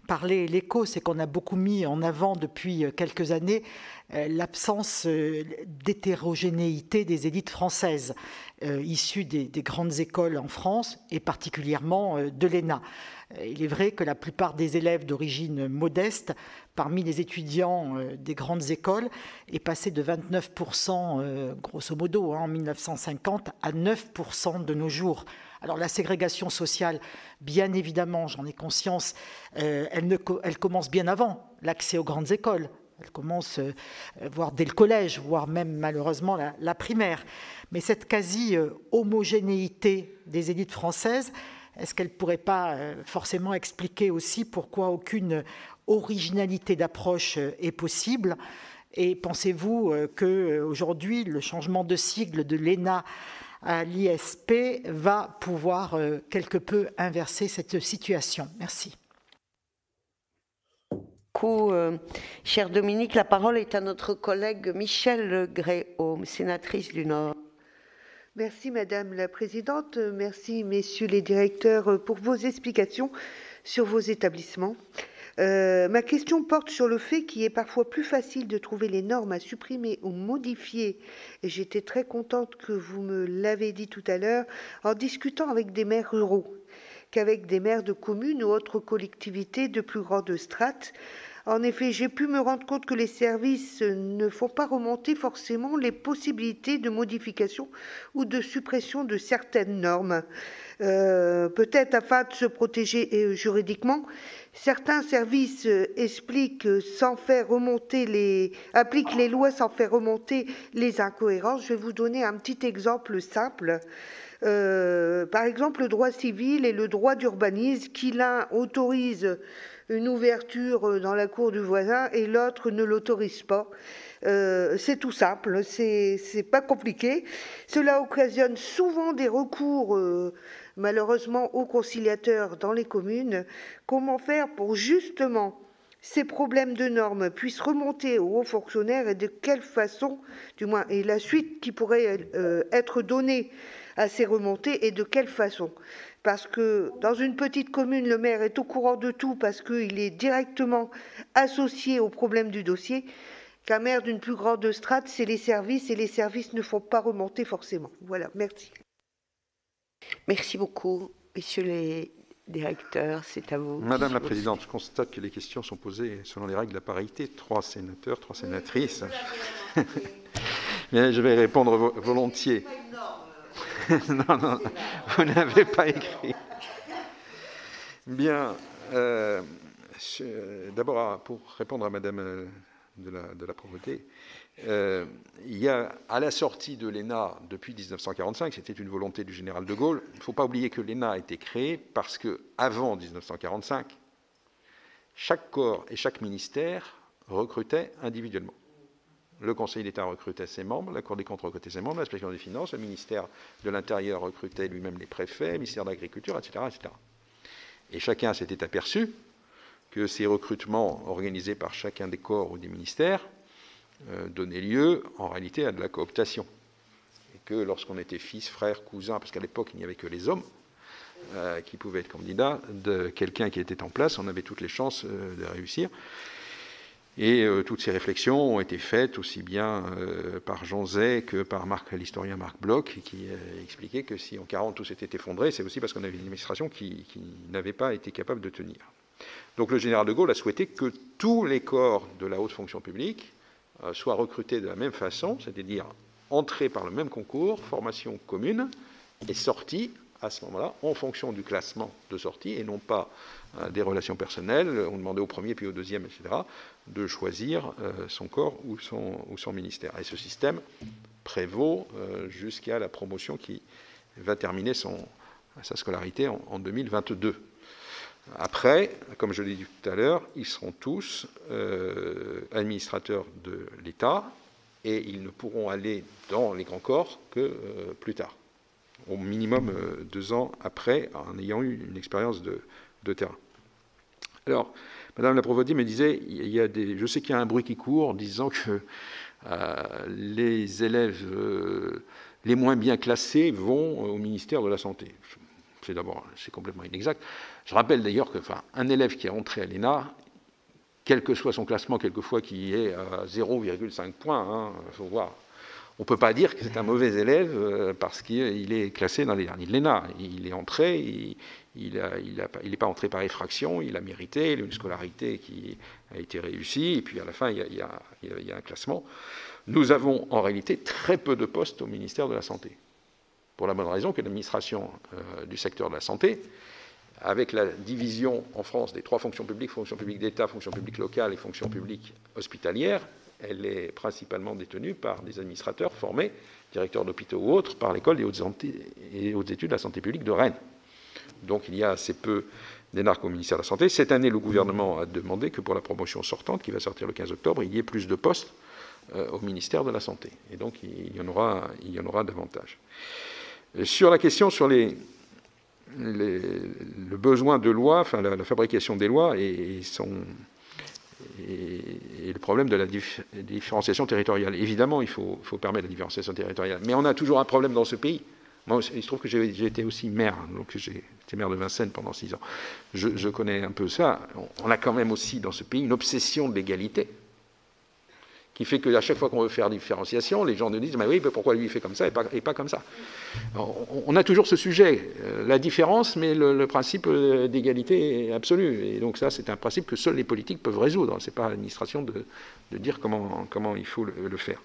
parler l'écho. C'est qu'on a beaucoup mis en avant depuis quelques années l'absence d'hétérogénéité des élites françaises issues des grandes écoles en France et particulièrement de l'ENA. Il est vrai que la plupart des élèves d'origine modeste parmi les étudiants des grandes écoles est passé de 29% grosso modo en 1950 à 9% de nos jours. Alors la ségrégation sociale, bien évidemment, j'en ai conscience, elle commence bien avant l'accès aux grandes écoles. Elle commence, voire dès le collège, voire même malheureusement la primaire. Mais cette quasi-homogénéité des élites françaises, est-ce qu'elle ne pourrait pas forcément expliquer aussi pourquoi aucune originalité d'approche est possible? Et pensez-vous qu'aujourd'hui, le changement de sigle de l'ENA à l'ISP va pouvoir quelque peu inverser cette situation? Merci. beaucoup, cher Dominique. La parole est à notre collègue Michèle Gréaume, sénatrice du Nord. Merci Madame la Présidente, merci Messieurs les directeurs pour vos explications sur vos établissements. Ma question porte sur le fait qu'il est parfois plus facile de trouver les normes à supprimer ou modifier, et j'étais très contente que vous me l'avez dit tout à l'heure, en discutant avec des maires ruraux, qu'avec des maires de communes ou autres collectivités de plus grande strate. En effet, j'ai pu me rendre compte que les services ne font pas remonter forcément les possibilités de modification ou de suppression de certaines normes. Peut-être afin de se protéger juridiquement, certains services appliquent les lois sans faire remonter les incohérences. Je vais vous donner un petit exemple simple. Par exemple, le droit civil et le droit d'urbanisme, qui l'un autorise une ouverture dans la cour du voisin et l'autre ne l'autorise pas. C'est tout simple, c'est pas compliqué. Cela occasionne souvent des recours, malheureusement, aux conciliateurs dans les communes. Comment faire pour justement ces problèmes de normes puissent remonter aux hauts fonctionnaires et de quelle façon, du moins, et la suite qui pourrait être donnée à ces remontées et de quelle façon? Parce que dans une petite commune, le maire est au courant de tout parce qu'il est directement associé au problème du dossier. Qu'un maire d'une plus grande strate, c'est les services et les services ne font pas remonter forcément. Voilà, merci. Merci beaucoup, messieurs les directeurs, c'est à vous. Madame la Présidente, je constate que les questions sont posées selon les règles de la parité. 3 sénateurs, 3 sénatrices. Mais je vais répondre volontiers. Non, vous n'avez pas écrit. Bien. D'abord, pour répondre à Madame de la Provoté, il y a, à la sortie de l'ENA depuis 1945, c'était une volonté du général de Gaulle. Il ne faut pas oublier que l'ENA a été créée parce qu'avant 1945, chaque corps et chaque ministère recrutait individuellement. Le Conseil d'État recrutait ses membres, la Cour des comptes recrutait ses membres, l'inspection des finances, le ministère de l'Intérieur recrutait lui-même les préfets, le ministère de l'Agriculture, etc., etc. Et chacun s'était aperçu que ces recrutements organisés par chacun des corps ou des ministères donnaient lieu, en réalité, à de la cooptation. Et que lorsqu'on était fils, frère, cousin, parce qu'à l'époque, il n'y avait que les hommes qui pouvaient être candidats, de quelqu'un qui était en place, on avait toutes les chances de réussir. Et toutes ces réflexions ont été faites aussi bien par Jean Zay que par l'historien Marc Bloch, qui expliquait que si en 40 tout s'était effondré, c'est aussi parce qu'on avait une administration qui n'avait pas été capable de tenir. Donc le général de Gaulle a souhaité que tous les corps de la haute fonction publique soient recrutés de la même façon, c'est-à-dire entrés par le même concours, formation commune, et sortis à ce moment-là en fonction du classement de sortie et non pas des relations personnelles. On demandait au premier puis au deuxième, etc., de choisir son corps ou son ministère. Et ce système prévaut jusqu'à la promotion qui va terminer sa scolarité en 2022. Après, comme je l'ai dit tout à l'heure, ils seront tous administrateurs de l'État et ils ne pourront aller dans les grands corps que plus tard, au minimum 2 ans après, en ayant eu une expérience de terrain. Alors, Madame la Provoté me disait, je sais qu'il y a un bruit qui court disant que les élèves les moins bien classés vont au ministère de la Santé. C'est complètement inexact. Je rappelle d'ailleurs qu'un élève qui est entré à l'ENA, quel que soit son classement, quelquefois qui est à 0,5 points, faut voir. On ne peut pas dire que c'est un mauvais élève parce qu'il est classé dans les derniers de l'ENA. Il est entré, il n'est pas entré par effraction, il a mérité, il a une scolarité qui a été réussie, et puis à la fin, il y a un classement. Nous avons en réalité très peu de postes au ministère de la Santé, pour la bonne raison que l'administration du secteur de la santé, avec la division en France des 3 fonctions publiques d'État, fonction publique locale et fonction publique hospitalière, elle est principalement détenue par des administrateurs formés, directeurs d'hôpitaux ou autres, par l'École des hautes études de la santé publique de Rennes. Donc il y a assez peu d'énarques au ministère de la Santé. Cette année, le gouvernement a demandé que pour la promotion sortante, qui va sortir le 15 octobre, il y ait plus de postes au ministère de la Santé. Et donc il y en aura davantage. Sur la question sur le besoin de loi, enfin la fabrication des lois et le problème de la différenciation territoriale. Évidemment, il faut permettre la différenciation territoriale, mais on a toujours un problème dans ce pays. Moi, il se trouve que j'ai été aussi maire, donc j'ai été maire de Vincennes pendant 6 ans. Je connais un peu ça. On a quand même aussi dans ce pays une obsession de l'égalité, qui fait qu'à chaque fois qu'on veut faire différenciation, les gens nous disent « mais oui, mais pourquoi lui il fait comme ça et pas comme ça ?» On a toujours ce sujet, la différence, mais le principe d'égalité est absolu. Et donc ça, c'est un principe que seuls les politiques peuvent résoudre. Ce n'est pas à l'administration de dire comment il faut le faire.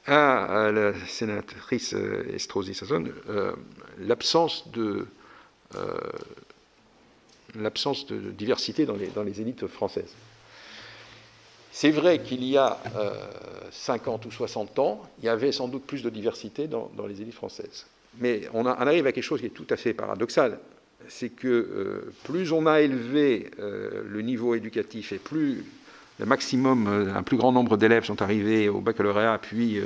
À la sénatrice Estrosi Sassone, l'absence de diversité dans les élites françaises. C'est vrai qu'il y a 50 ou 60 ans, il y avait sans doute plus de diversité dans les élites françaises. Mais on arrive à quelque chose qui est tout à fait paradoxal. C'est que plus on a élevé le niveau éducatif et plus le maximum, un plus grand nombre d'élèves sont arrivés au baccalauréat puis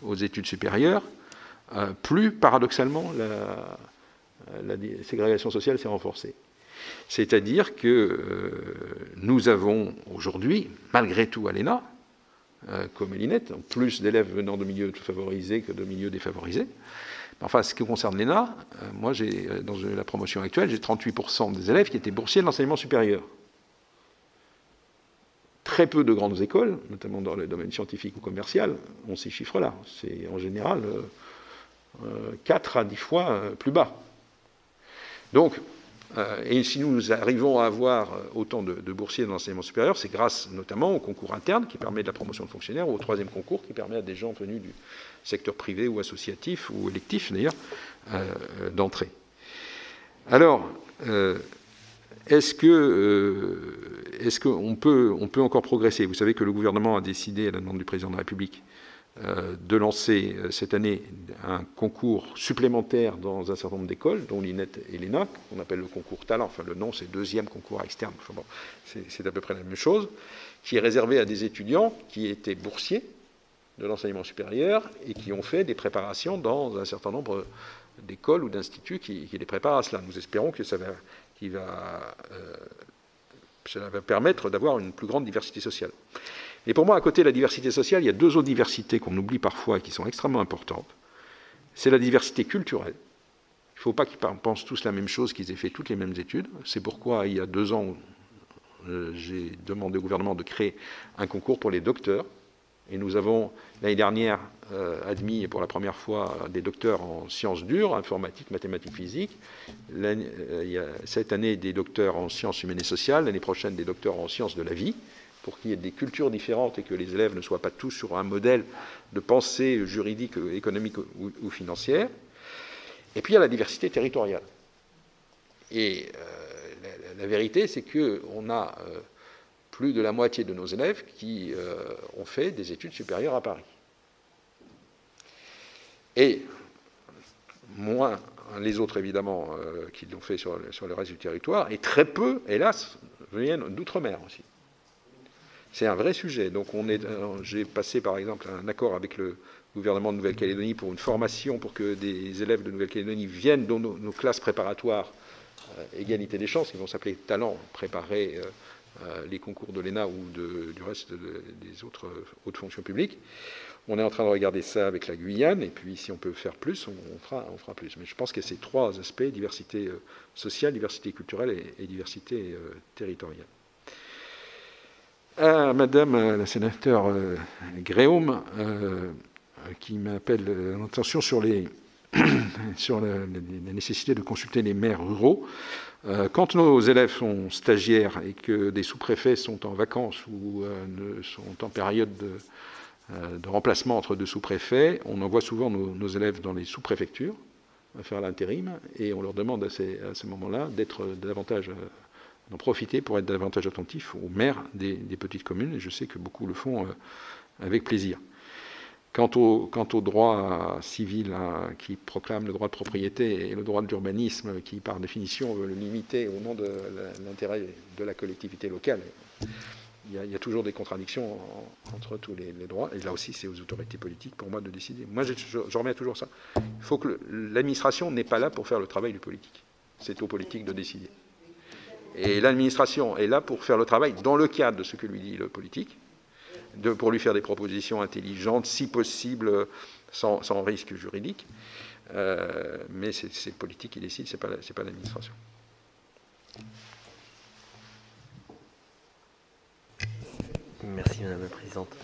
aux études supérieures, plus paradoxalement la ségrégation sociale s'est renforcée. C'est-à-dire que nous avons aujourd'hui, malgré tout à l'ENA, comme à l'INET, plus d'élèves venant de milieux favorisés que de milieux défavorisés. Enfin, ce qui concerne l'ENA, moi, dans la promotion actuelle, j'ai 38% des élèves qui étaient boursiers de l'enseignement supérieur. Très peu de grandes écoles, notamment dans le domaine scientifique ou commercial, ont ces chiffres-là. C'est en général 4 à 10 fois plus bas. Donc, et si nous arrivons à avoir autant de boursiers dans l'enseignement supérieur, c'est grâce notamment au concours interne qui permet de la promotion de fonctionnaires, ou au 3e concours qui permet à des gens venus du secteur privé ou associatif, ou électif d'ailleurs, d'entrer. Alors, est-ce qu'on peut encore progresser? Vous savez que le gouvernement a décidé, à la demande du président de la République, de lancer cette année un concours supplémentaire dans un certain nombre d'écoles, dont l'INET et l'ENA, qu'on appelle le concours talent. Enfin, le nom, c'est 2e concours externe. Enfin, bon, c'est à peu près la même chose, qui est réservé à des étudiants qui étaient boursiers de l'enseignement supérieur et qui ont fait des préparations dans un certain nombre d'écoles ou d'instituts qui les préparent à cela. Nous espérons que ça va permettre d'avoir une plus grande diversité sociale. Et pour moi, à côté de la diversité sociale, il y a 2 autres diversités qu'on oublie parfois et qui sont extrêmement importantes. C'est la diversité culturelle. Il ne faut pas qu'ils pensent tous la même chose, qu'ils aient fait toutes les mêmes études. C'est pourquoi, il y a 2 ans, j'ai demandé au gouvernement de créer un concours pour les docteurs. Et nous avons, l'année dernière, admis pour la première fois des docteurs en sciences dures, informatique, mathématiques, physique. Il y a cette année des docteurs en sciences humaines et sociales, l'année prochaine des docteurs en sciences de la vie, pour qu'il y ait des cultures différentes et que les élèves ne soient pas tous sur un modèle de pensée juridique, économique ou financière. Et puis il y a la diversité territoriale. Et la vérité, c'est qu'on a plus de la moitié de nos élèves qui ont fait des études supérieures à Paris. Et moins les autres, évidemment, qui l'ont fait sur le reste du territoire, et très peu, hélas, viennent d'outre-mer aussi. C'est un vrai sujet. Donc j'ai passé, par exemple, un accord avec le gouvernement de Nouvelle-Calédonie pour une formation pour que des élèves de Nouvelle-Calédonie viennent dans nos classes préparatoires égalité des chances, qui vont s'appeler Talent, préparer les concours de l'ENA ou du reste des autres hautes fonctions publiques. On est en train de regarder ça avec la Guyane, et puis si on peut faire plus, on fera plus. Mais je pense qu'il y a ces 3 aspects, diversité sociale, diversité culturelle et diversité territoriale. À Madame la sénateur Gréaume, qui m'appelle l'attention sur la nécessité de consulter les maires ruraux. Quand nos élèves sont stagiaires et que des sous-préfets sont en vacances ou sont en période de remplacement entre 2 sous-préfets, on envoie souvent nos élèves dans les sous-préfectures à faire l'intérim et on leur demande à ce moment-là d'en profiter pour être davantage attentifs aux maires des petites communes, et je sais que beaucoup le font avec plaisir. Quant au droit civil qui proclame le droit de propriété et le droit de l'urbanisme qui, par définition, veut le limiter au nom de l'intérêt de la collectivité locale, il y a toujours des contradictions entre tous les droits. Et là aussi, c'est aux autorités politiques, pour moi, de décider. Moi, je remets toujours ça. Il faut que l'administration n'est pas là pour faire le travail du politique. C'est aux politiques de décider. Et l'administration est là pour faire le travail dans le cadre de ce que lui dit le politique, pour lui faire des propositions intelligentes, si possible, sans risque juridique. Mais c'est le politique qui décide, c'est pas l'administration. Merci Madame la Présidente.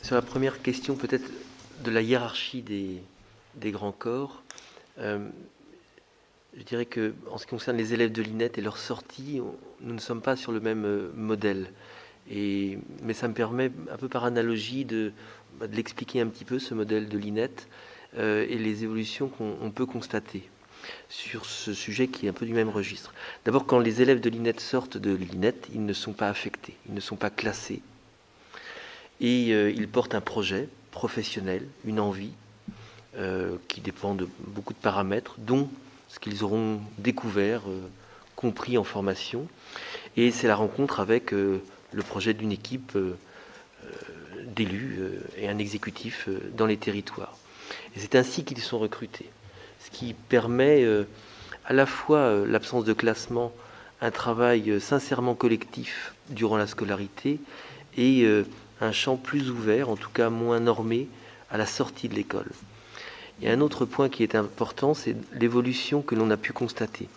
Sur la première question, peut-être de la hiérarchie des grands corps, je dirais que en ce qui concerne les élèves de l'INET et leur sortie, nous ne sommes pas sur le même modèle. Mais ça me permet, un peu par analogie, de l'expliquer un petit peu, ce modèle de l'INET, et les évolutions qu'on peut constater sur ce sujet qui est un peu du même registre. D'abord, quand les élèves de l'INET sortent de l'INET, ils ne sont pas affectés, ils ne sont pas classés. Et ils portent un projet professionnel, une envie, qui dépend de beaucoup de paramètres, dont ce qu'ils auront découvert, compris en formation. Et c'est la rencontre avec le projet d'une équipe d'élus et un exécutif dans les territoires. Et c'est ainsi qu'ils sont recrutés. Ce qui permet à la fois l'absence de classement, un travail sincèrement collectif durant la scolarité et un champ plus ouvert, en tout cas moins normé, à la sortie de l'école. Il y a un autre point qui est important, c'est l'évolution que l'on a pu constater.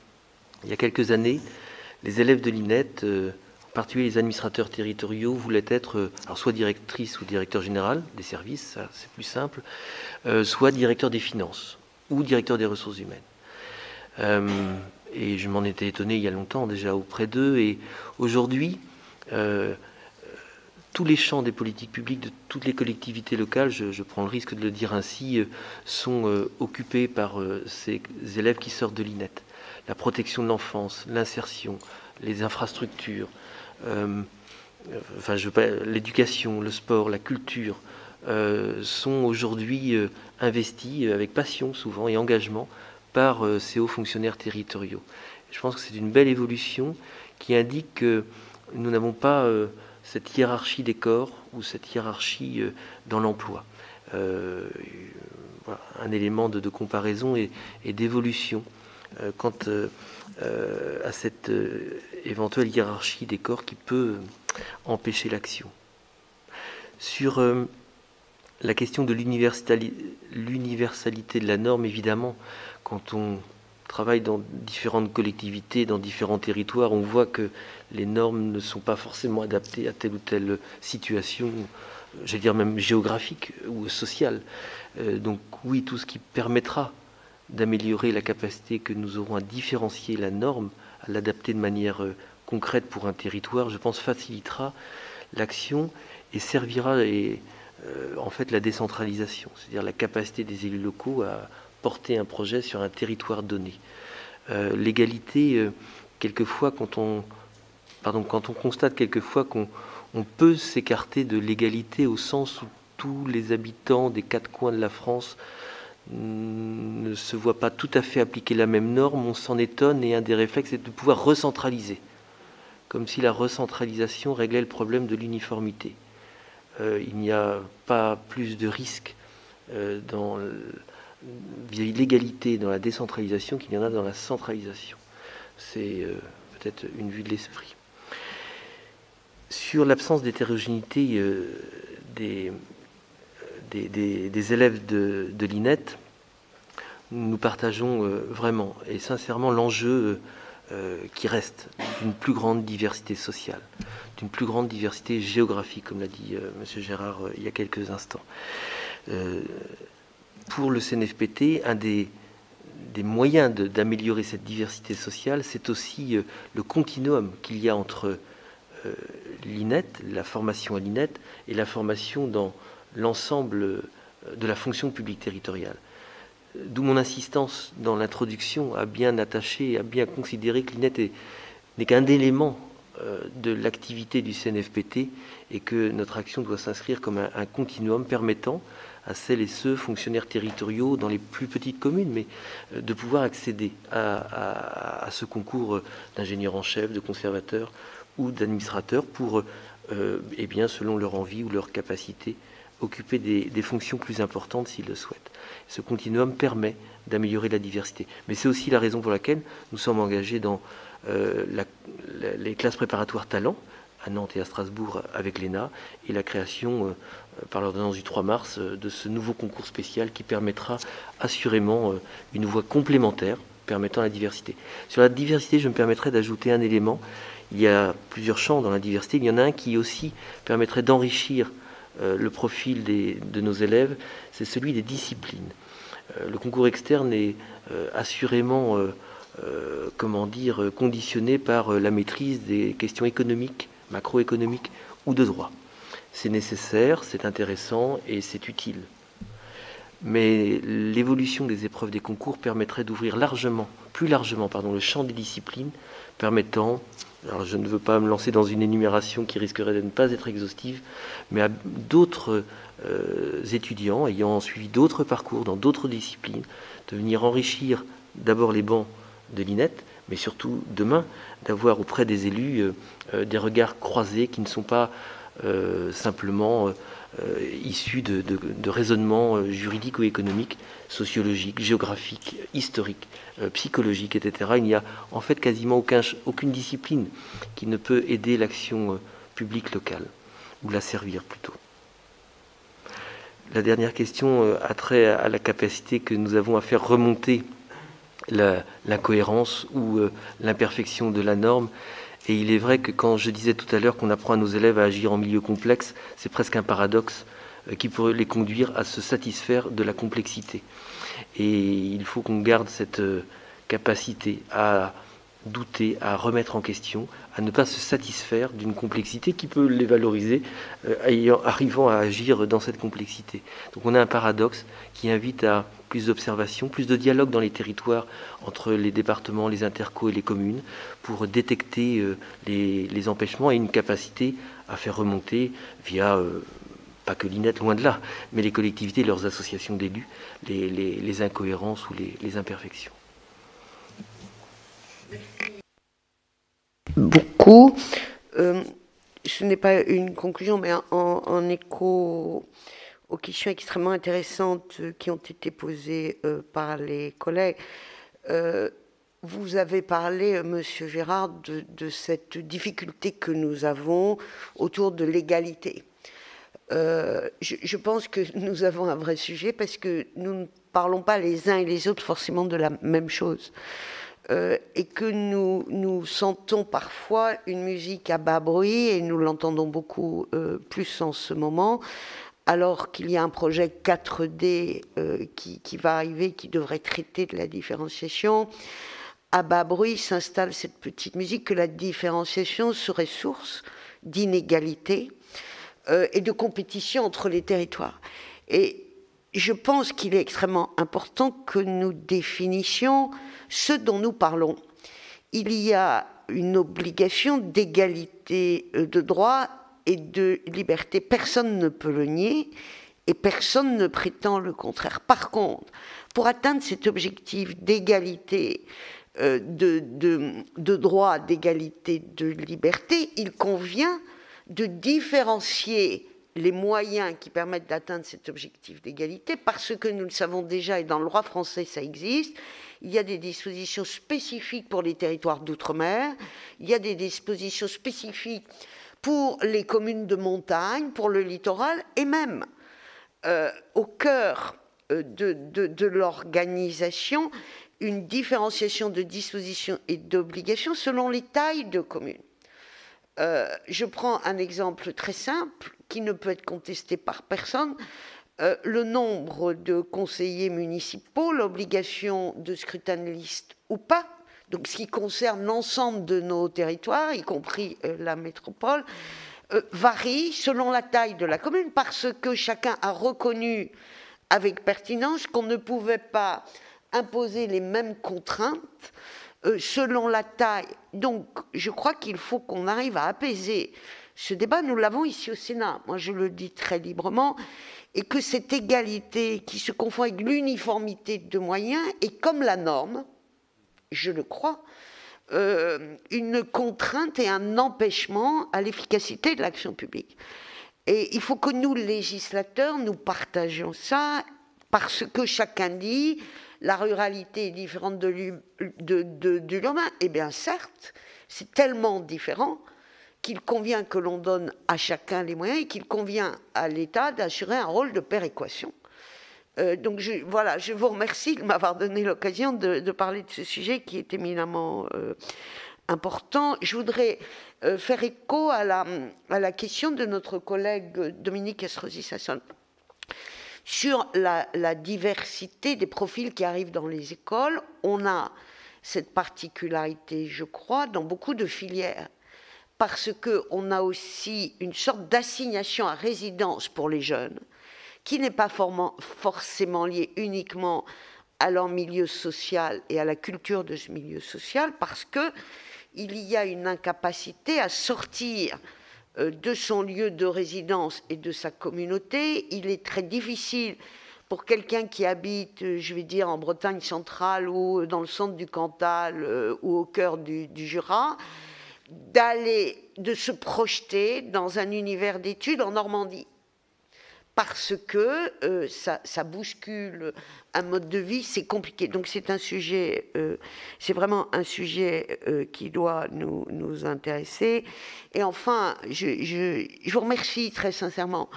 Il y a quelques années, les élèves de l'INET, en particulier les administrateurs territoriaux, voulaient être alors soit directrice ou directeur général des services, ça c'est plus simple, soit directeur des finances ou directeur des ressources humaines. Et je m'en étais étonné il y a longtemps déjà auprès d'eux. Et aujourd'hui, tous les champs des politiques publiques de toutes les collectivités locales, je prends le risque de le dire ainsi, sont occupés par ces élèves qui sortent de l'INET. La protection de l'enfance, l'insertion, les infrastructures, l'éducation, le sport, la culture, sont aujourd'hui investis avec passion souvent et engagement par ces hauts fonctionnaires territoriaux. Je pense que c'est une belle évolution qui indique que nous n'avons pas cette hiérarchie des corps ou cette hiérarchie dans l'emploi. Voilà, un élément de comparaison et d'évolution quant à cette éventuelle hiérarchie des corps qui peut empêcher l'action. Sur la question de l'universalité de la norme, évidemment, quand on travaille dans différentes collectivités, dans différents territoires, on voit que les normes ne sont pas forcément adaptées à telle ou telle situation, j'allais dire même géographique ou sociale. Donc oui, tout ce qui permettra d'améliorer la capacité que nous aurons à différencier la norme, à l'adapter de manière concrète pour un territoire, je pense facilitera l'action et servira en fait la décentralisation, c'est-à-dire la capacité des élus locaux à porter un projet sur un territoire donné. L'égalité, quelquefois, quand on constate quelquefois qu'on peut s'écarter de l'égalité au sens où tous les habitants des quatre coins de la France ne se voient pas tout à fait appliquer la même norme, on s'en étonne, et un des réflexes est de pouvoir recentraliser, comme si la recentralisation réglait le problème de l'uniformité. Il n'y a pas plus de risque dans l'égalité, dans la décentralisation qu'il y en a dans la centralisation. C'est peut-être une vue de l'esprit. Sur l'absence d'hétérogénéité des élèves de l'INET, nous partageons vraiment et sincèrement l'enjeu qui reste d'une plus grande diversité sociale, d'une plus grande diversité géographique, comme l'a dit M. Gérard il y a quelques instants. Pour le CNFPT, un des moyens d'améliorer cette diversité sociale, c'est aussi le continuum qu'il y a entre l'INET, la formation à l'INET, et la formation dans l'ensemble de la fonction publique territoriale. D'où mon insistance dans l'introduction à bien attacher, à bien considérer que l'INET n'est qu'un élément de l'activité du CNFPT et que notre action doit s'inscrire comme un continuum permettant à celles et ceux fonctionnaires territoriaux dans les plus petites communes, mais de pouvoir accéder à ce concours d'ingénieur en chef, de conservateur ou d'administrateur pour, eh bien, selon leur envie ou leur capacité, occuper des fonctions plus importantes s'ils le souhaitent. Ce continuum permet d'améliorer la diversité. Mais c'est aussi la raison pour laquelle nous sommes engagés dans les classes préparatoires talents à Nantes et à Strasbourg avec l'ENA et la création, par l'ordonnance du 3 mars, de ce nouveau concours spécial qui permettra assurément une voie complémentaire permettant la diversité. Sur la diversité, je me permettrai d'ajouter un élément. Il y a plusieurs champs dans la diversité. Il y en a un qui aussi permettrait d'enrichir le profil de nos élèves, c'est celui des disciplines. Le concours externe est assurément conditionné par la maîtrise des questions économiques, macroéconomiques ou de droit. C'est nécessaire, c'est intéressant et c'est utile. Mais l'évolution des épreuves des concours permettrait d'ouvrir plus largement, le champ des disciplines, permettant, alors je ne veux pas me lancer dans une énumération qui risquerait de ne pas être exhaustive, mais à d'autres étudiants ayant suivi d'autres parcours dans d'autres disciplines, de venir enrichir d'abord les bancs de l'INET, mais surtout demain, d'avoir auprès des élus des regards croisés qui ne sont pas simplement issus de raisonnements juridiques ou économiques, sociologiques, géographiques, historiques, psychologiques, etc. Il n'y a en fait quasiment aucune discipline qui ne peut aider l'action publique locale, ou la servir plutôt. La dernière question a trait à la capacité que nous avons à faire remonter l'incohérence ou l'imperfection de la norme. Et il est vrai que quand je disais tout à l'heure qu'on apprend à nos élèves à agir en milieu complexe, c'est presque un paradoxe qui pourrait les conduire à se satisfaire de la complexité. Et il faut qu'on garde cette capacité à douter, à remettre en question, à ne pas se satisfaire d'une complexité qui peut les valoriser, arrivant à agir dans cette complexité. Donc on a un paradoxe qui invite à plus d'observation, plus de dialogue dans les territoires entre les départements, les intercos et les communes pour détecter les empêchements et une capacité à faire remonter via, pas que l'INET, loin de là, mais les collectivités et leurs associations d'élus, les incohérences ou les imperfections. Beaucoup. Ce n'est pas une conclusion, mais en écho aux questions extrêmement intéressantes qui ont été posées par les collègues. Vous avez parlé, Monsieur Gérard, de cette difficulté que nous avons autour de l'égalité. Je pense que nous avons un vrai sujet parce que nous ne parlons pas les uns et les autres forcément de la même chose. Et que nous sentons parfois une musique à bas bruit, et nous l'entendons beaucoup plus en ce moment, alors qu'il y a un projet 4D qui va arriver, qui devrait traiter de la différenciation. À bas bruit s'installe cette petite musique que la différenciation serait source d'inégalité et de compétition entre les territoires. Et je pense qu'il est extrêmement important que nous définissions ce dont nous parlons. Il y a une obligation d'égalité de droit et de liberté. Personne ne peut le nier et personne ne prétend le contraire. Par contre, pour atteindre cet objectif d'égalité de droit, d'égalité de liberté, il convient de différencier les moyens qui permettent d'atteindre cet objectif d'égalité, parce que nous le savons déjà, et dans le droit français ça existe, il y a des dispositions spécifiques pour les territoires d'outre-mer, il y a des dispositions spécifiques pour les communes de montagne, pour le littoral, et même au cœur de l'organisation, une différenciation de dispositions et d'obligations selon les tailles de communes. Je prends un exemple très simple qui ne peut être contesté par personne. Le nombre de conseillers municipaux, l'obligation de scrutin de liste ou pas, donc ce qui concerne l'ensemble de nos territoires, y compris la métropole, varie selon la taille de la commune, parce que chacun a reconnu avec pertinence qu'on ne pouvait pas imposer les mêmes contraintes selon la taille. Donc, je crois qu'il faut qu'on arrive à apaiser ce débat. Nous l'avons ici au Sénat, moi je le dis très librement, et que cette égalité qui se confond avec l'uniformité de moyens est comme la norme, je le crois, une contrainte et un empêchement à l'efficacité de l'action publique. Et il faut que nous, législateurs, nous partagions ça, parce que chacun dit la ruralité est différente de l'urbain. Eh bien, certes, c'est tellement différent qu'il convient que l'on donne à chacun les moyens et qu'il convient à l'État d'assurer un rôle de péréquation. Donc voilà, je vous remercie de m'avoir donné l'occasion de parler de ce sujet qui est éminemment important. Je voudrais faire écho à la question de notre collègue Dominique Estrosi-Sassone sur la diversité des profils qui arrivent dans les écoles. On a cette particularité, je crois, dans beaucoup de filières, parce qu'on a aussi une sorte d'assignation à résidence pour les jeunes, qui n'est pas forcément liée uniquement à leur milieu social et à la culture de ce milieu social, parce qu'il y a une incapacité à sortir de son lieu de résidence et de sa communauté. Il est très difficile pour quelqu'un qui habite, je vais dire, en Bretagne centrale ou dans le centre du Cantal ou au cœur du Jura, de se projeter dans un univers d'études en Normandie. Parce que ça bouscule un mode de vie, c'est compliqué. Donc c'est un sujet, c'est vraiment un sujet qui doit nous intéresser. Et enfin, je vous remercie très sincèrement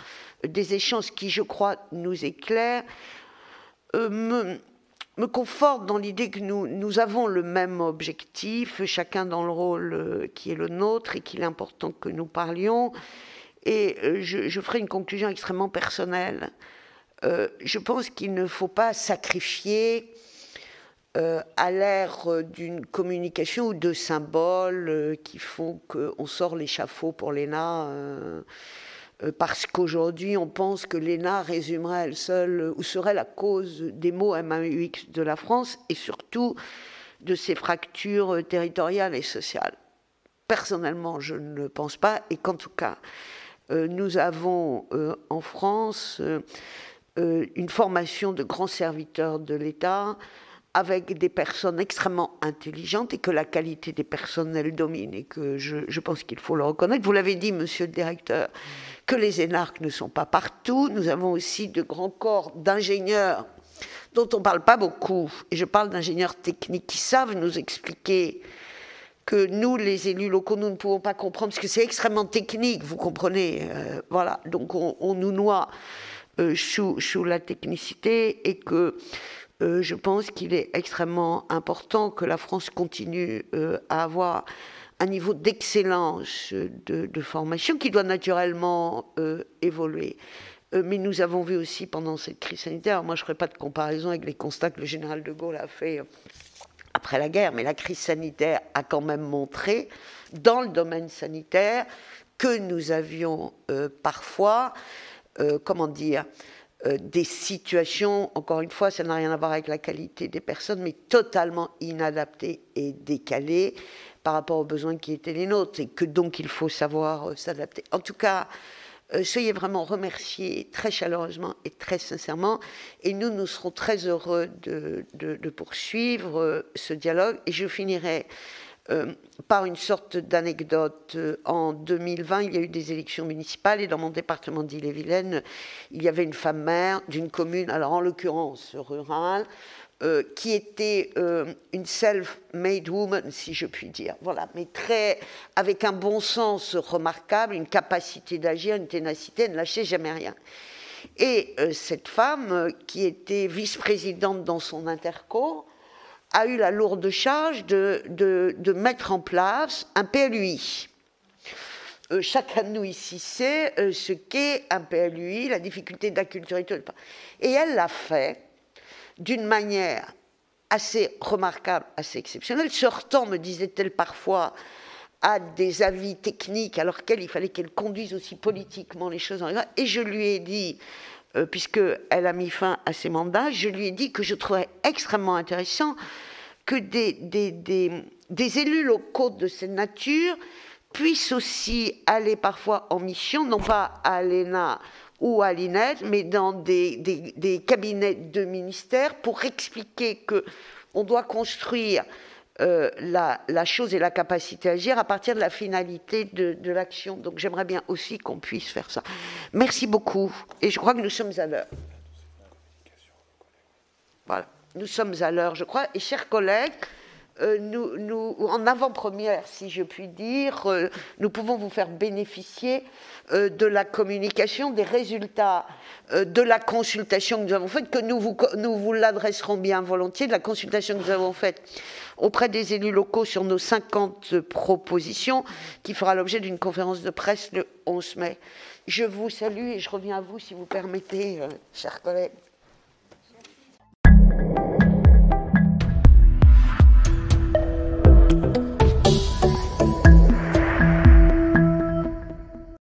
des échanges qui, je crois, nous éclairent, me conforte dans l'idée que nous avons le même objectif, chacun dans le rôle qui est le nôtre et qu'il est important que nous parlions. Et je ferai une conclusion extrêmement personnelle. Je pense qu'il ne faut pas sacrifier à l'ère d'une communication ou de symboles qui font qu'on sort l'échafaud pour l'ENA, parce qu'aujourd'hui on pense que l'ENA résumerait elle seule ou serait la cause des maux MAUX de la France et surtout de ses fractures territoriales et sociales. Personnellement, je ne le pense pas, et qu'en tout cas, nous avons en France une formation de grands serviteurs de l'État avec des personnes extrêmement intelligentes et que la qualité des personnels domine et que je pense qu'il faut le reconnaître. Vous l'avez dit, monsieur le directeur, que les énarques ne sont pas partout. Nous avons aussi de grands corps d'ingénieurs dont on ne parle pas beaucoup. Et je parle d'ingénieurs techniques qui savent nous expliquer que nous, les élus locaux, nous ne pouvons pas comprendre, parce que c'est extrêmement technique, vous comprenez. Voilà, donc on nous noie sous la technicité et que je pense qu'il est extrêmement important que la France continue à avoir un niveau d'excellence de formation qui doit naturellement évoluer. Mais nous avons vu aussi pendant cette crise sanitaire, moi je ne ferai pas de comparaison avec les constats que le général de Gaulle a fait après la guerre, mais la crise sanitaire a quand même montré, dans le domaine sanitaire, que nous avions parfois, des situations, encore une fois, ça n'a rien à voir avec la qualité des personnes, mais totalement inadaptées et décalées par rapport aux besoins qui étaient les nôtres, et que donc il faut savoir s'adapter. En tout cas, soyez vraiment remerciés très chaleureusement et très sincèrement, et nous serons très heureux de poursuivre ce dialogue. Et je finirai par une sorte d'anecdote. En 2020, il y a eu des élections municipales, et dans mon département d'Ille-et-Vilaine, il y avait une femme maire d'une commune, alors en l'occurrence rurale, qui était une self-made woman, si je puis dire. Voilà, mais avec un bon sens remarquable, une capacité d'agir, une ténacité, elle ne lâchait jamais rien. Et cette femme, qui était vice-présidente dans son interco, a eu la lourde charge de mettre en place un PLUI. Chacun de nous ici sait ce qu'est un PLUI, la difficulté d'acculturer. Et elle l'a fait d'une manière assez remarquable, assez exceptionnelle, sortant, me disait-elle parfois, à des avis techniques, alors qu'elle, il fallait qu'elle conduise aussi politiquement les choses. Et je lui ai dit, puisqu'elle a mis fin à ses mandats, je lui ai dit que je trouvais extrêmement intéressant que des élus locaux de cette nature puissent aussi aller parfois en mission, non pas à l'ENA ou à l'INED, mais dans des cabinets de ministères pour expliquer qu'on doit construire la chose et la capacité à agir à partir de la finalité de l'action. Donc j'aimerais bien aussi qu'on puisse faire ça. Merci beaucoup. Et je crois que nous sommes à l'heure. Voilà, nous sommes à l'heure, je crois. Et chers collègues, nous, en avant-première, si je puis dire, nous pouvons vous faire bénéficier de la communication, des résultats de la consultation que nous avons faite, que nous vous l'adresserons bien volontiers, de la consultation que nous avons faite auprès des élus locaux sur nos 50 propositions, qui fera l'objet d'une conférence de presse le 11 mai. Je vous salue et je reviens à vous, si vous permettez, chers collègues.